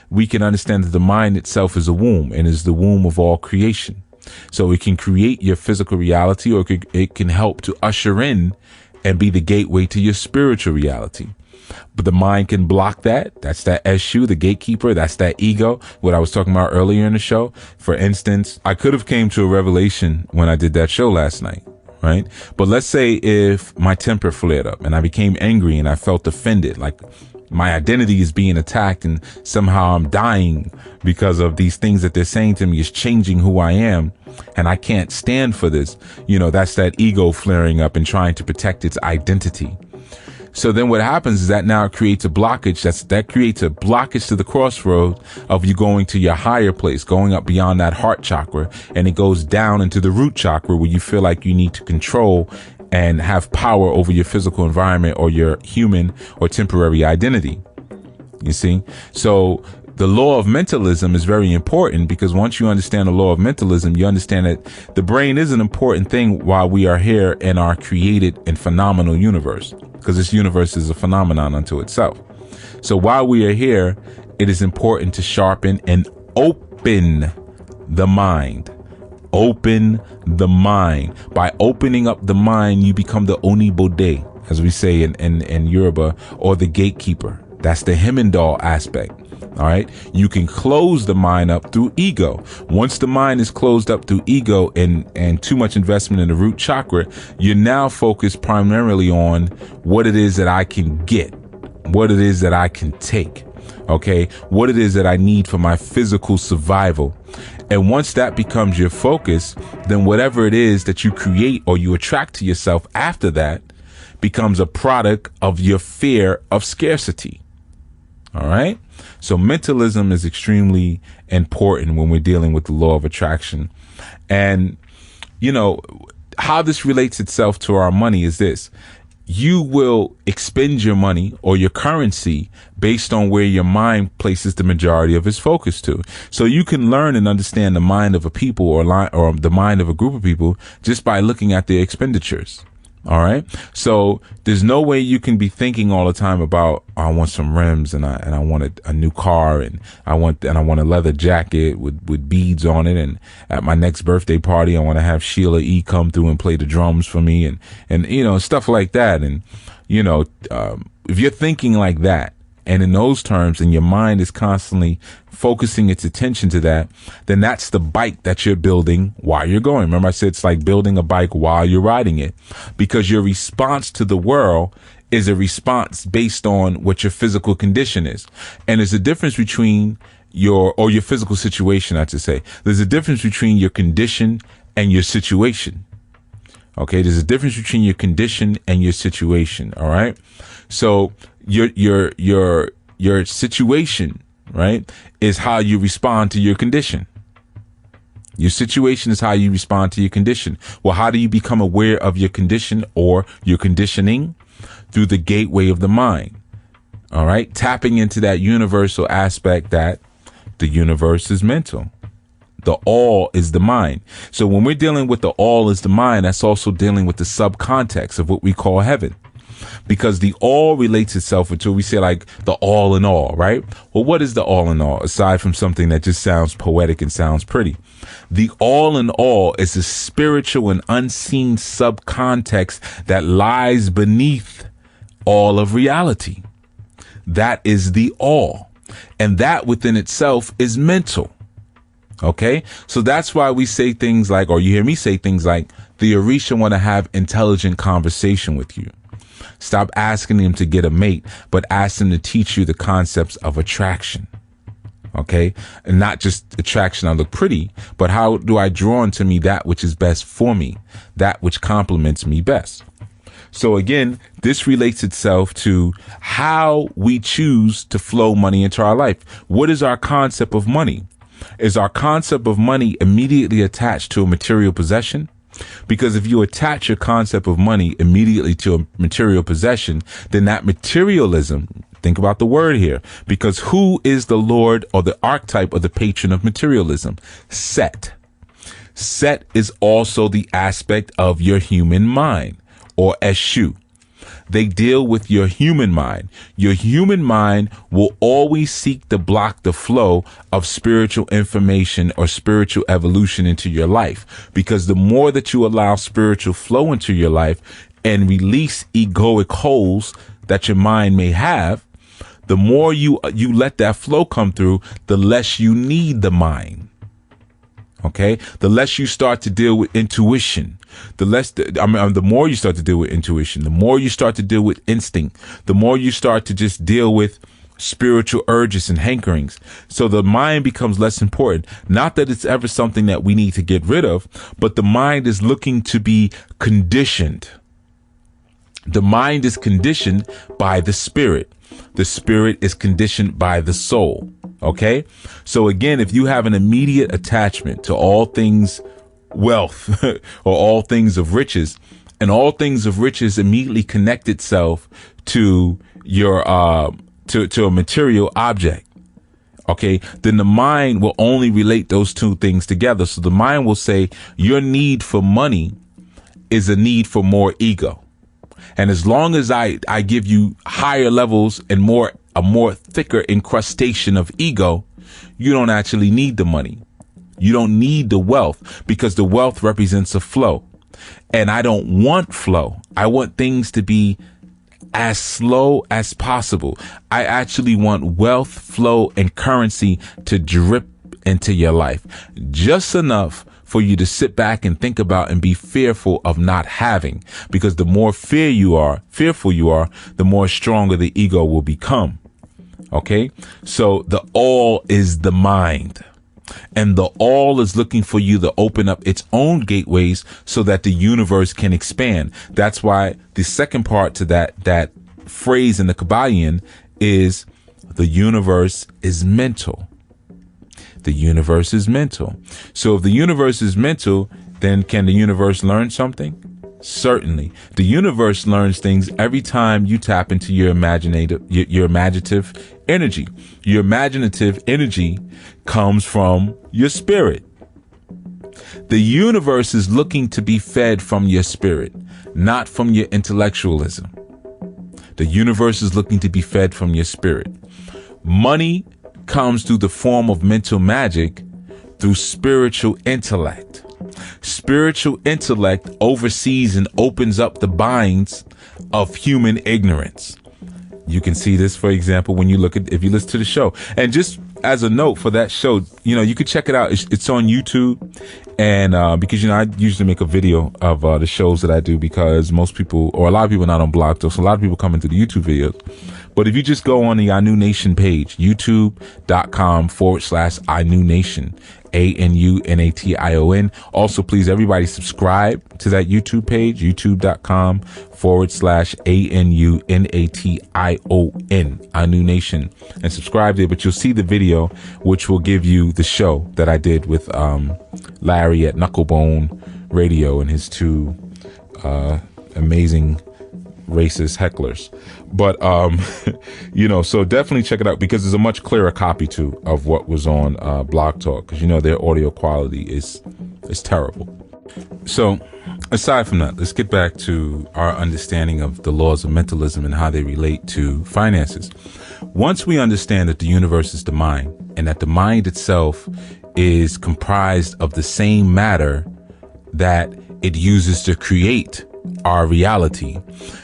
we can understand that the mind itself is a womb, and is the womb of all creation. So it can create your physical reality, or it can help to usher in and be the gateway to your spiritual reality. But the mind can block that. That's that Eshu, the gatekeeper. That's that ego, what I was talking about earlier in the show. For instance, I could have came to a revelation when I did that show last night, right? But let's say if my temper flared up and I became angry and I felt offended, like my identity is being attacked and somehow I'm dying because of these things that they're saying to me is changing who I am, and I can't stand for this. That's that ego flaring up and trying to protect its identity. So then what happens is that now it creates a blockage. That creates a blockage to the crossroad of you going to your higher place, going up beyond that heart chakra, and it goes down into the root chakra where you feel like you need to control and have power over your physical environment or your human or temporary identity. You see? So the law of mentalism is very important, because once you understand the law of mentalism, you understand that the brain is an important thing while we are here in our created and phenomenal universe, because this universe is a phenomenon unto itself. So while we are here, it is important to sharpen and open the mind. Open the mind. By opening up the mind, you become the Onibode, as we say in Yoruba, or the gatekeeper. That's the Hemendal aspect. All right. You can close the mind up through ego. Once the mind is closed up through ego and too much investment in the root chakra, you're now focused primarily on what it is that I can get, what it is that I can take. Okay. What it is that I need for my physical survival. And once that becomes your focus, then whatever it is that you create or you attract to yourself after that becomes a product of your fear of scarcity. All right. So mentalism is extremely important when we're dealing with the law of attraction. And, how this relates itself to our money is this. You will expend your money or your currency based on where your mind places the majority of its focus to. So you can learn and understand the mind of a people or the mind of a group of people just by looking at their expenditures. All right. So there's no way you can be thinking all the time about, I want some rims and I want a new car and I want a leather jacket with beads on it. And at my next birthday party, I want to have Sheila E. come through and play the drums for me and stuff like that. And, if you're thinking like that, and in those terms, and your mind is constantly focusing its attention to that, then that's the bike that you're building while you're going. Remember I said it's like building a bike while you're riding it, because your response to the world is a response based on what your physical condition is. And there's a difference between your physical situation, I should say. There's a difference between your condition and your situation. Okay. There's a difference between your condition and your situation. All right. So your situation, right, is how you respond to your condition. Your situation is how you respond to your condition. Well, how do you become aware of your condition or your conditioning? Through the gateway of the mind. All right. Tapping into that universal aspect that the universe is mental. The all is the mind. So when we're dealing with the all is the mind, that's also dealing with the subcontext of what we call heaven. Because the all relates itself to, we say like the all in all, right? Well, what is the all in all, aside from something that just sounds poetic and sounds pretty? The all in all is a spiritual and unseen subcontext that lies beneath all of reality. That is the all. And that within itself is mental. Okay? So that's why we say things like, or you hear me say things like, the Orisha want to have intelligent conversation with you. Stop asking them to get a mate, but ask them to teach you the concepts of attraction. Okay. And not just attraction, I look pretty, but how do I draw into me that which is best for me, that which complements me best? So again, this relates itself to how we choose to flow money into our life. What is our concept of money? Is our concept of money immediately attached to a material possession? Because if you attach your concept of money immediately to a material possession, then that materialism, think about the word here, because who is the Lord or the archetype or the patron of materialism? Set. Set is also the aspect of your human mind, or Eshu. They deal with your human mind. Your human mind will always seek to block the flow of spiritual information or spiritual evolution into your life. Because the more that you allow spiritual flow into your life, and release egoic holes that your mind may have, the more you let that flow come through, the less you need the mind. Okay, the less you start to deal with intuition, the more you start to deal with intuition, the more you start to deal with instinct, the more you start to just deal with spiritual urges and hankerings. So the mind becomes less important. Not that it's ever something that we need to get rid of, but the mind is looking to be conditioned. The mind is conditioned by the spirit. The spirit is conditioned by the soul. Okay. So again, if you have an immediate attachment to all things wealth or all things of riches, and all things of riches immediately connect itself to your, to a material object. Okay. Then the mind will only relate those two things together. So the mind will say your need for money is a need for more ego. And as long as I give you higher levels and a more thicker incrustation of ego, you don't actually need the money. You don't need the wealth, because the wealth represents a flow. And I don't want flow. I want things to be as slow as possible. I actually want wealth, flow, and currency to drip into your life. Just enough for you to sit back and think about and be fearful of not having, because the more fearful you are, the more stronger the ego will become. Okay. So the all is the mind, and the all is looking for you to open up its own gateways so that the universe can expand. That's why the second part to that phrase in the Kabbalion is the universe is mental. The universe is mental. So if the universe is mental, then can the universe learn something? Certainly. The universe learns things every time you tap into your imaginative energy. Your imaginative energy comes from your spirit. The universe is looking to be fed from your spirit, not from your intellectualism. The universe is looking to be fed from your spirit. Money comes through the form of mental magic through spiritual intellect. Spiritual intellect oversees and opens up the binds of human ignorance. You can see this, for example, when if you listen to the show. And just as a note for that show, you can check it out. It's on YouTube. And because, I usually make a video of the shows that I do, because most people, or a lot of people, not on Blog Talk, so a lot of people come into the YouTube videos. But if you just go on the ANU Nation page, youtube.com/ANU Nation, ANUNATION. Also, please, everybody subscribe to that YouTube page, youtube.com/ANUNATION, ANU Nation, and subscribe there. But you'll see the video, which will give you the show that I did with Larry at Knucklebone Radio and his two amazing racist hecklers. But so definitely check it out, because there's a much clearer copy too of what was on Blog Talk, because their audio quality is terrible. So aside from that, let's get back to our understanding of the laws of mentalism and how they relate to finances. Once we understand that the universe is the mind, and that the mind itself is comprised of the same matter that it uses to create our reality,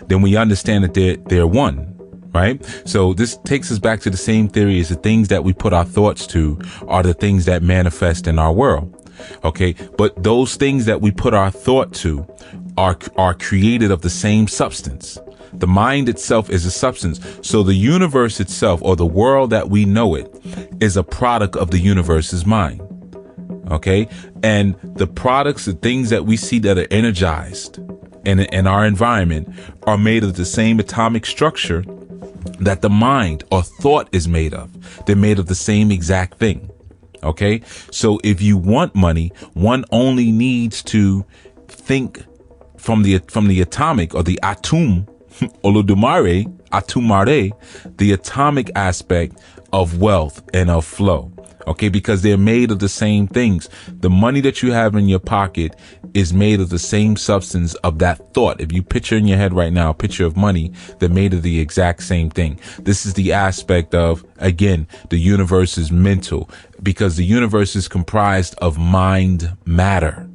then we understand that they're one, right? So this takes us back to the same theory as the things that we put our thoughts to are the things that manifest in our world. Okay. But those things that we put our thought to are created of the same substance. The mind itself is a substance. So the universe itself, or the world that we know it, is a product of the universe's mind. Okay. And the products, the things that we see that are energized in our environment, are made of the same atomic structure that the mind or thought is made of. They're made of the same exact thing. Okay. So if you want money, one only needs to think from the atomic, or the atum, atumare, the atomic aspect of wealth and of flow. Okay, because they're made of the same things. The money that you have in your pocket is made of the same substance of that thought. If you picture in your head right now a picture of money, they're made of the exact same thing. This is the aspect of, again, the universe is mental, because the universe is comprised of mind matter.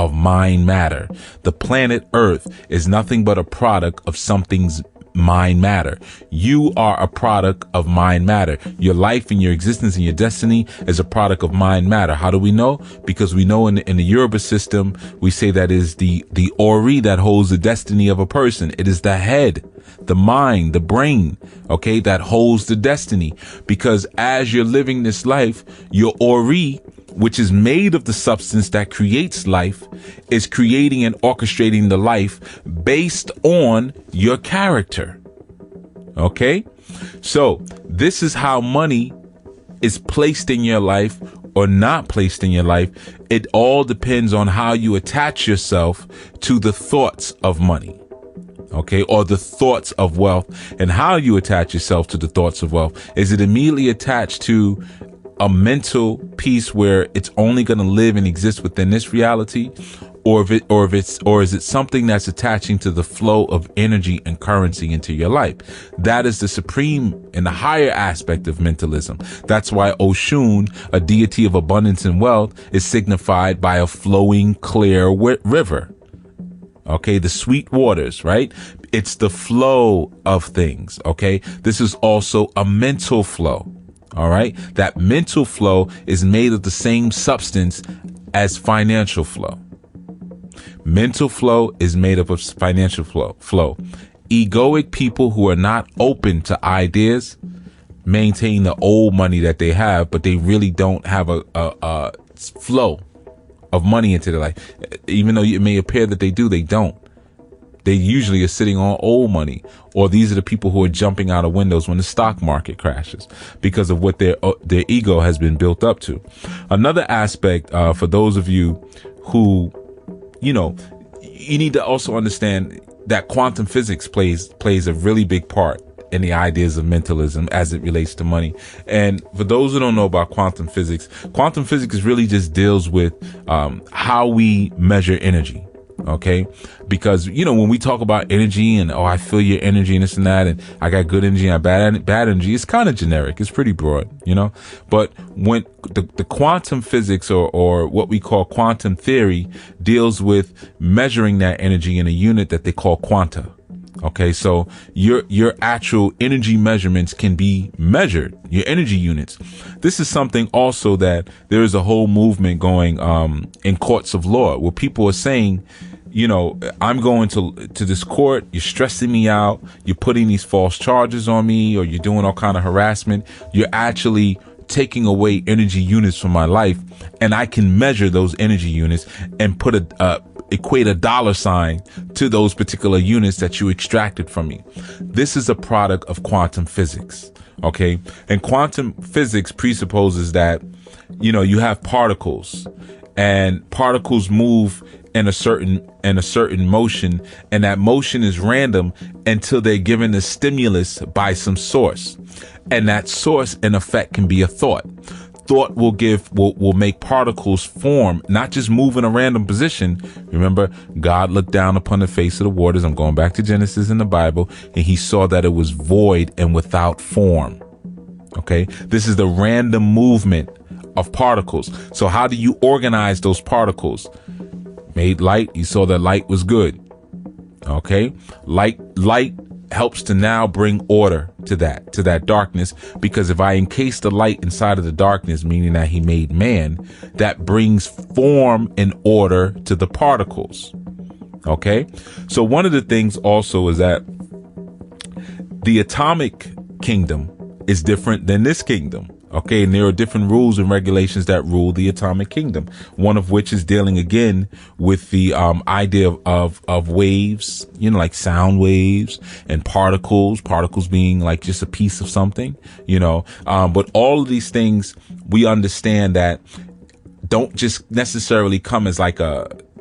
of mind matter. The planet Earth is nothing but a product of something's mind matter. You are a product of mind matter. Your life and your existence and your destiny is a product of mind matter. How do we know? Because we know in the Yoruba system, we say that is the ori that holds the destiny of a person. It is the head, the mind, the brain, okay, that holds the destiny. Because as you're living this life, your ori, which is made of the substance that creates life, is creating and orchestrating the life based on your character. Okay? So this is how money is placed in your life or not placed in your life. It all depends on how you attach yourself to the thoughts of money. Okay, or the thoughts of wealth. And how you attach yourself to the thoughts of wealth. Is it immediately attached to a mental piece where it's only going to live and exist within this reality, or is it something that's attaching to the flow of energy and currency into your life? That is the supreme and the higher aspect of mentalism. That's why Oshun, a deity of abundance and wealth, is signified by a flowing clear river. Okay, the sweet waters, right? It's the flow of things. Okay, this is also a mental flow. All right. That mental flow is made of the same substance as financial flow. Mental flow is made up of financial flow. Egoic people who are not open to ideas maintain the old money that they have, but they really don't have a flow of money into their life. Even though it may appear that they do, they don't. They usually are sitting on old money, or these are the people who are jumping out of windows when the stock market crashes because of what their ego has been built up to. Another aspect, for those of you who, you need to also understand that quantum physics plays a really big part in the ideas of mentalism as it relates to money. And for those who don't know about quantum physics really just deals with how we measure energy. Okay. Because, when we talk about energy and, I feel your energy and this and that, and I got good energy and bad energy, it's kind of generic. It's pretty broad, but when the quantum physics or what we call quantum theory deals with measuring that energy in a unit that they call quanta. Okay. So your actual energy measurements can be measured, your energy units. This is something also that there is a whole movement going, in courts of law where people are saying, I'm going to this court, you're stressing me out, you're putting these false charges on me, or you're doing all kind of harassment. You're actually taking away energy units from my life, and I can measure those energy units and equate a dollar sign to those particular units that you extracted from me. This is a product of quantum physics. Okay. And quantum physics presupposes that, you have particles, and particles move in a certain motion, and that motion is random until they're given a stimulus by some source. And that source in effect can be a thought. Thought will make particles form, not just move in a random position. Remember, God looked down upon the face of the waters. I'm going back to Genesis in the Bible, and he saw that it was void and without form. Okay. This is the random movement of particles. So how do you organize those particles? Made light. You saw that light was good. Okay. Light helps to now bring order to that darkness, because if I encase the light inside of the darkness, meaning that he made man, that brings form and order to the particles. Okay. So one of the things also is that the atomic kingdom is different than this kingdom. Okay, and there are different rules and regulations that rule the atomic kingdom. One of which is dealing again with the idea of waves, like sound waves and particles being like just a piece of something, but all of these things we understand that don't just necessarily come as like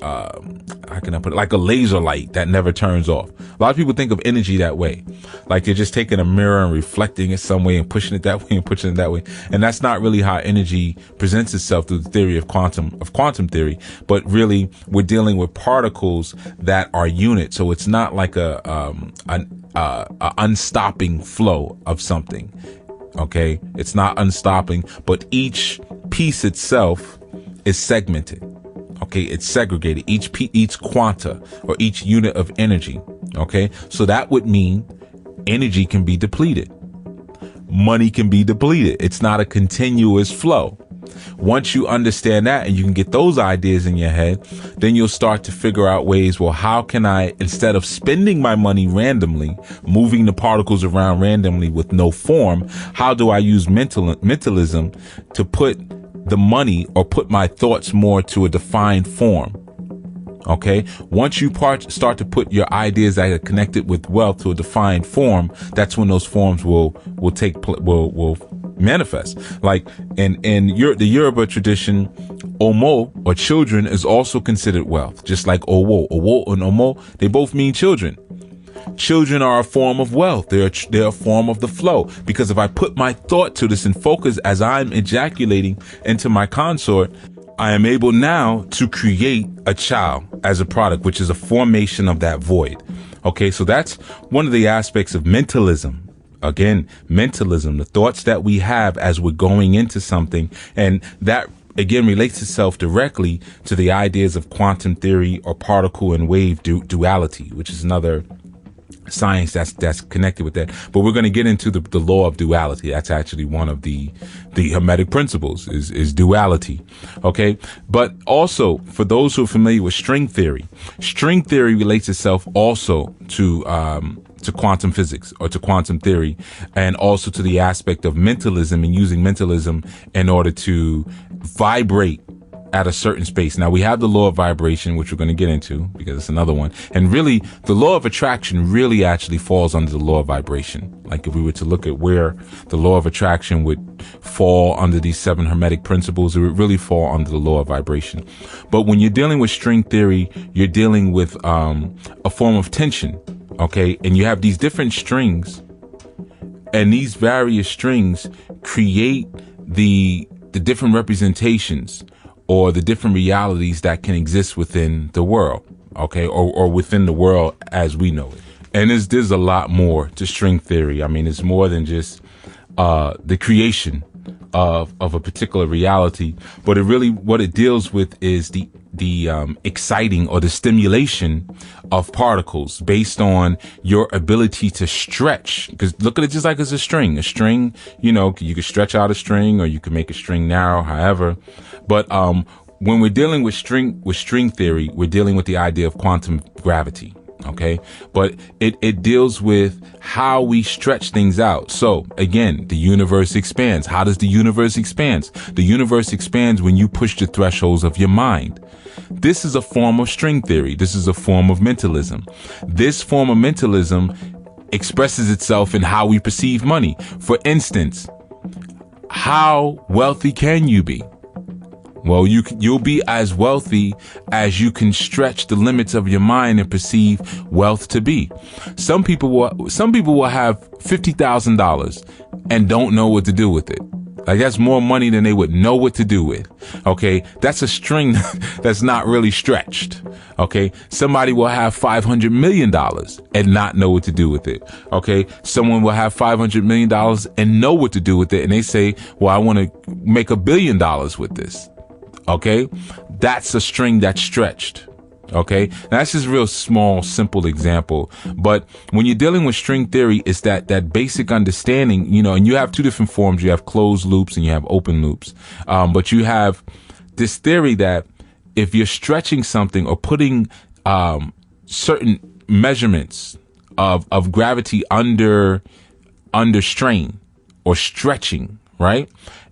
how can I put it? Like a laser light that never turns off. A lot of people think of energy that way. Like they're just taking a mirror and reflecting it some way and pushing it that way and pushing it that way. And that's not really how energy presents itself through the theory of quantum theory. But really, we're dealing with particles that are units. So it's not like a unstopping flow of something. Okay. It's not unstopping, but each piece itself is segmented. Okay, it's segregated, each quanta or each unit of energy. Okay, so that would mean energy can be depleted. Money can be depleted. It's not a continuous flow. Once you understand that and you can get those ideas in your head, then you'll start to figure out ways, well, how can I, instead of spending my money randomly, moving the particles around randomly with no form, how do I use mentalism to put the money or put my thoughts more to a defined form? Okay. Once you start to put your ideas that are connected with wealth to a defined form, that's when those forms will manifest. Like in the Yoruba tradition, Omo or children is also considered wealth, just like Owo. Owo and Omo, they both mean children. Children are a form of wealth. They're a form of the flow, because if I put my thought to this and focus as I'm ejaculating into my consort, I am able now to create a child as a product, which is a formation of that void. Okay, so that's one of the aspects of mentalism. Again, mentalism, the thoughts that we have as we're going into something, and that again relates itself directly to the ideas of quantum theory or particle and wave duality, which is another science that's connected with that. But we're going to get into the law of duality. That's actually one of the hermetic principles is duality. Okay. But also for those who are familiar with string theory relates itself also to quantum physics or to quantum theory, and also to the aspect of mentalism and using mentalism in order to vibrate at a certain space. Now we have the law of vibration, which we're going to get into because it's another one. And really the law of attraction really actually falls under the law of vibration. Like if we were to look at where the law of attraction would fall under these 7 hermetic principles, it would really fall under the law of vibration. But when you're dealing with string theory, you're dealing with a form of tension. Okay. And you have these different strings, and these various strings create the different representations or the different realities that can exist within the world, okay, or within the world as we know it. And there's a lot more to string theory. I mean, it's more than just the creation of a particular reality, but it really, what it deals with is the exciting or the stimulation of particles based on your ability to stretch. Because look at it just like it's a string. A string, you know, you can stretch out a string or you can make a string narrow, however. But when we're dealing with string theory, we're dealing with the idea of quantum gravity. Okay. But it deals with how we stretch things out. So again, the universe expands. How does the universe expand? The universe expands when you push the thresholds of your mind. This is a form of string theory. This is a form of mentalism. This form of mentalism expresses itself in how we perceive money. For instance, how wealthy can you be? Well, you'll be as wealthy as you can stretch the limits of your mind and perceive wealth to be. Some people will have $50,000 and don't know what to do with it. Like that's more money than they would know what to do with. Okay. That's a string that's not really stretched. Okay. Somebody will have $500 million and not know what to do with it. Okay. Someone will have $500 million and know what to do with it. And they say, well, I want to make $1 billion with this. Okay. That's a string that's stretched. Okay. That's just a real small, simple example. But when you're dealing with string theory, it's that basic understanding, you know, and you have 2 different forms. You have closed loops and you have open loops. But you have this theory that if you're stretching something or putting, certain measurements of gravity under strain or stretching, right?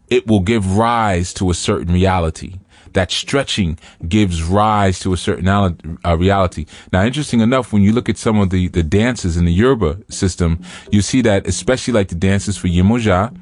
It will give rise to a certain reality. That stretching gives rise to a certain reality. Now, interesting enough, when you look at some of the dances in the Yoruba system, you see that, especially like the dances for Yemoja,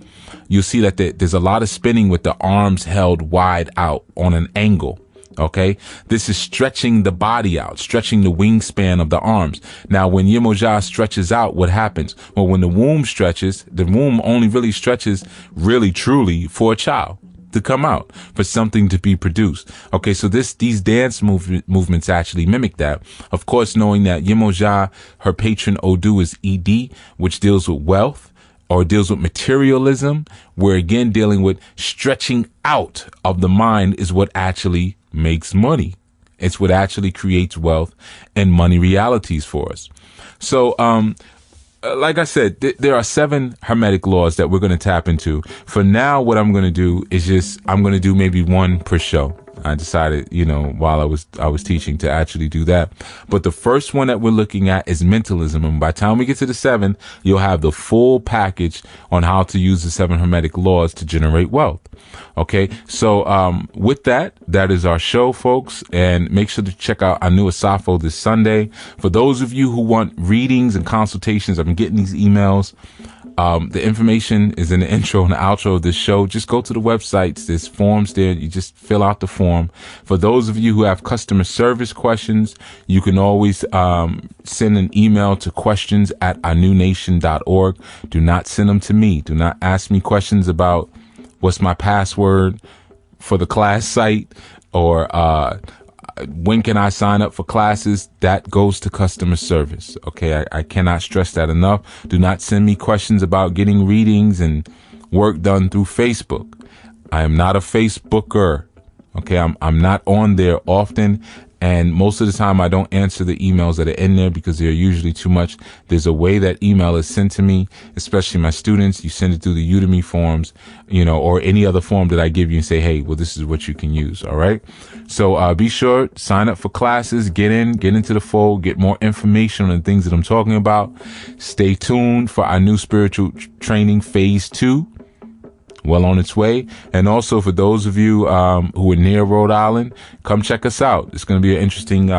you'll see that there's a lot of spinning with the arms held wide out on an angle. Okay. This is stretching the body out, stretching the wingspan of the arms. Now, when Yemoja stretches out, what happens? Well, when the womb stretches, the womb only really stretches really truly for a child to come out, for something to be produced. Okay. So these dance movements actually mimic that. Of course, knowing that Yemoja, her patron Odu is ED, which deals with wealth, or deals with materialism, we're again dealing with stretching out of the mind is what actually makes money. It's what actually creates wealth and money realities for us. So, like I said, there are 7 hermetic laws that we're going to tap into. For now, what I'm going to do is I'm going to do maybe one per show. I decided, while I was teaching to actually do that. But the first one that we're looking at is mentalism. And by the time we get to the 7, you'll have the full package on how to use the 7 hermetic laws to generate wealth. Okay. So, with that is our show, folks. And make sure to check out our new Asafo this Sunday. For those of you who want readings and consultations, I've been getting these emails. The information is in the intro and the outro of this show. Just go to the websites. There's forms there. You just fill out the form. For those of you who have customer service questions, you can always send an email to questions@ournewNation.org. Do not send them to me. Do not ask me questions about what's my password for the class site or when can I sign up for classes. That goes to customer service. Okay. I cannot stress that enough. Do not send me questions about getting readings and work done through Facebook. I am not a Facebooker. Okay. I'm not on there often. And most of the time I don't answer the emails that are in there because they're usually too much. There's a way that email is sent to me, especially my students. You send it through the Udemy forms, or any other form that I give you and say, hey, well, this is what you can use. All right. So, be sure, sign up for classes, get into the fold, get more information on the things that I'm talking about. Stay tuned for our new spiritual training phase 2. Well on its way. And also for those of you who are near Rhode Island, come check us out. It's going to be an interesting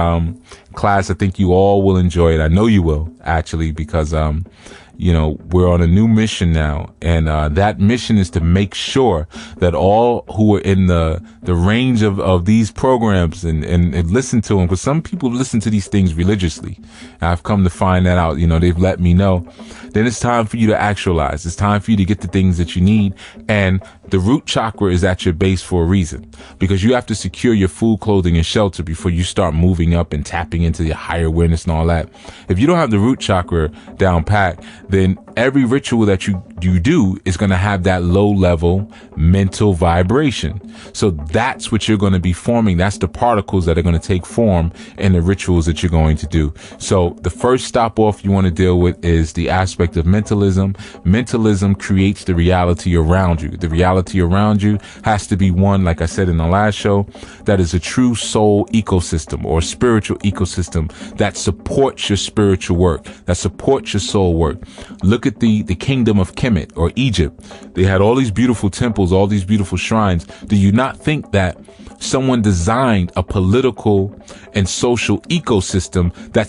class. I think you all will enjoy it. I know you will, actually, because we're on a new mission now, and that mission is to make sure that all who are in the range of these programs and listen to them, because some people listen to these things religiously. I've come to find that out. They've let me know. Then it's time for you to actualize. It's time for you to get the things that you need. And the root chakra is at your base for a reason, because you have to secure your food, clothing, and shelter before you start moving up and tapping into your higher awareness and all that. If you don't have the root chakra down pat, then every ritual that you do is going to have that low level mental vibration. So that's what you're going to be forming. That's the particles that are going to take form in the rituals that you're going to do. So the first stop off you want to deal with is the aspect of mentalism. Mentalism creates the reality around you. The reality around you has to be one, like I said in the last show, that is a true soul ecosystem or spiritual ecosystem that supports your spiritual work, that supports your soul work. Look at the kingdom of Kemet or Egypt. They had all these beautiful temples, all these beautiful shrines. Do you not think that someone designed a political and social ecosystem that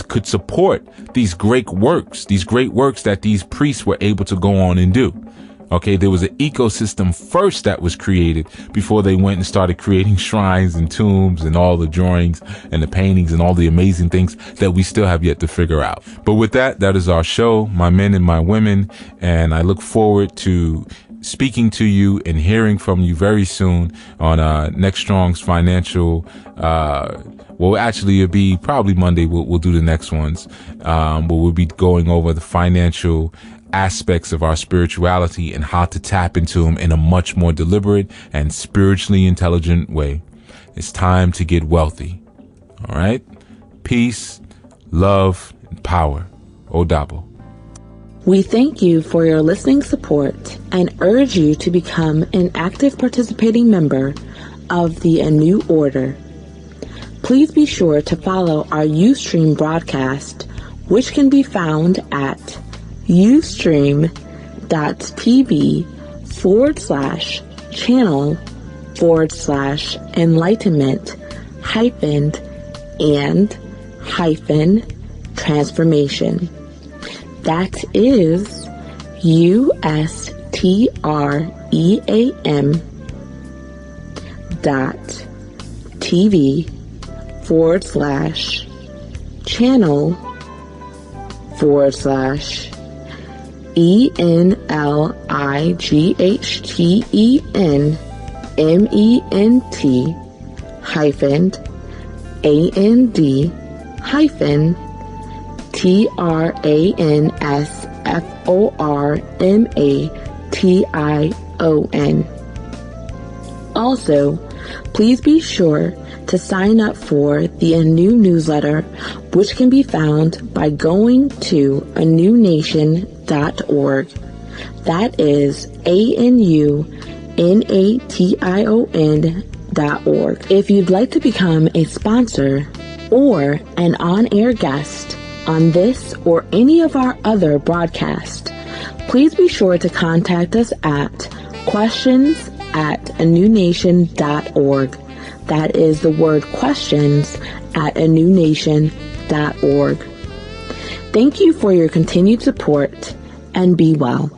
could support these great works that these priests were able to go on and do? Okay, there was an ecosystem first that was created before they went and started creating shrines and tombs and all the drawings and the paintings and all the amazing things that we still have yet to figure out. But with that is our show, my men and my women, and I look forward to speaking to you and hearing from you very soon on Next Strong's financial well, actually, it'll be probably Monday. We'll do the next ones. But we'll be going over the financial aspects of our spirituality and how to tap into them in a much more deliberate and spiritually intelligent way. It's time to get wealthy. All right. Peace, love, and power. Odabo. We thank you for your listening support and urge you to become an active participating member of the ANU Order. Please be sure to follow our Ustream broadcast, which can be found at ustream.tv/channel/enlightenment and-transformation. That is USTREAMENT.tv/channel/ENLIGHTENSFORMATION. Also, Please be sure to sign up for the ANU newsletter, which can be found by going to anunation.org. That is ANUNATION.org. If you'd like to become a sponsor or an on-air guest on this or any of our other broadcasts, please be sure to contact us at questions@anunation.org. That is the word questions at anunation.org. Thank you for your continued support and be well.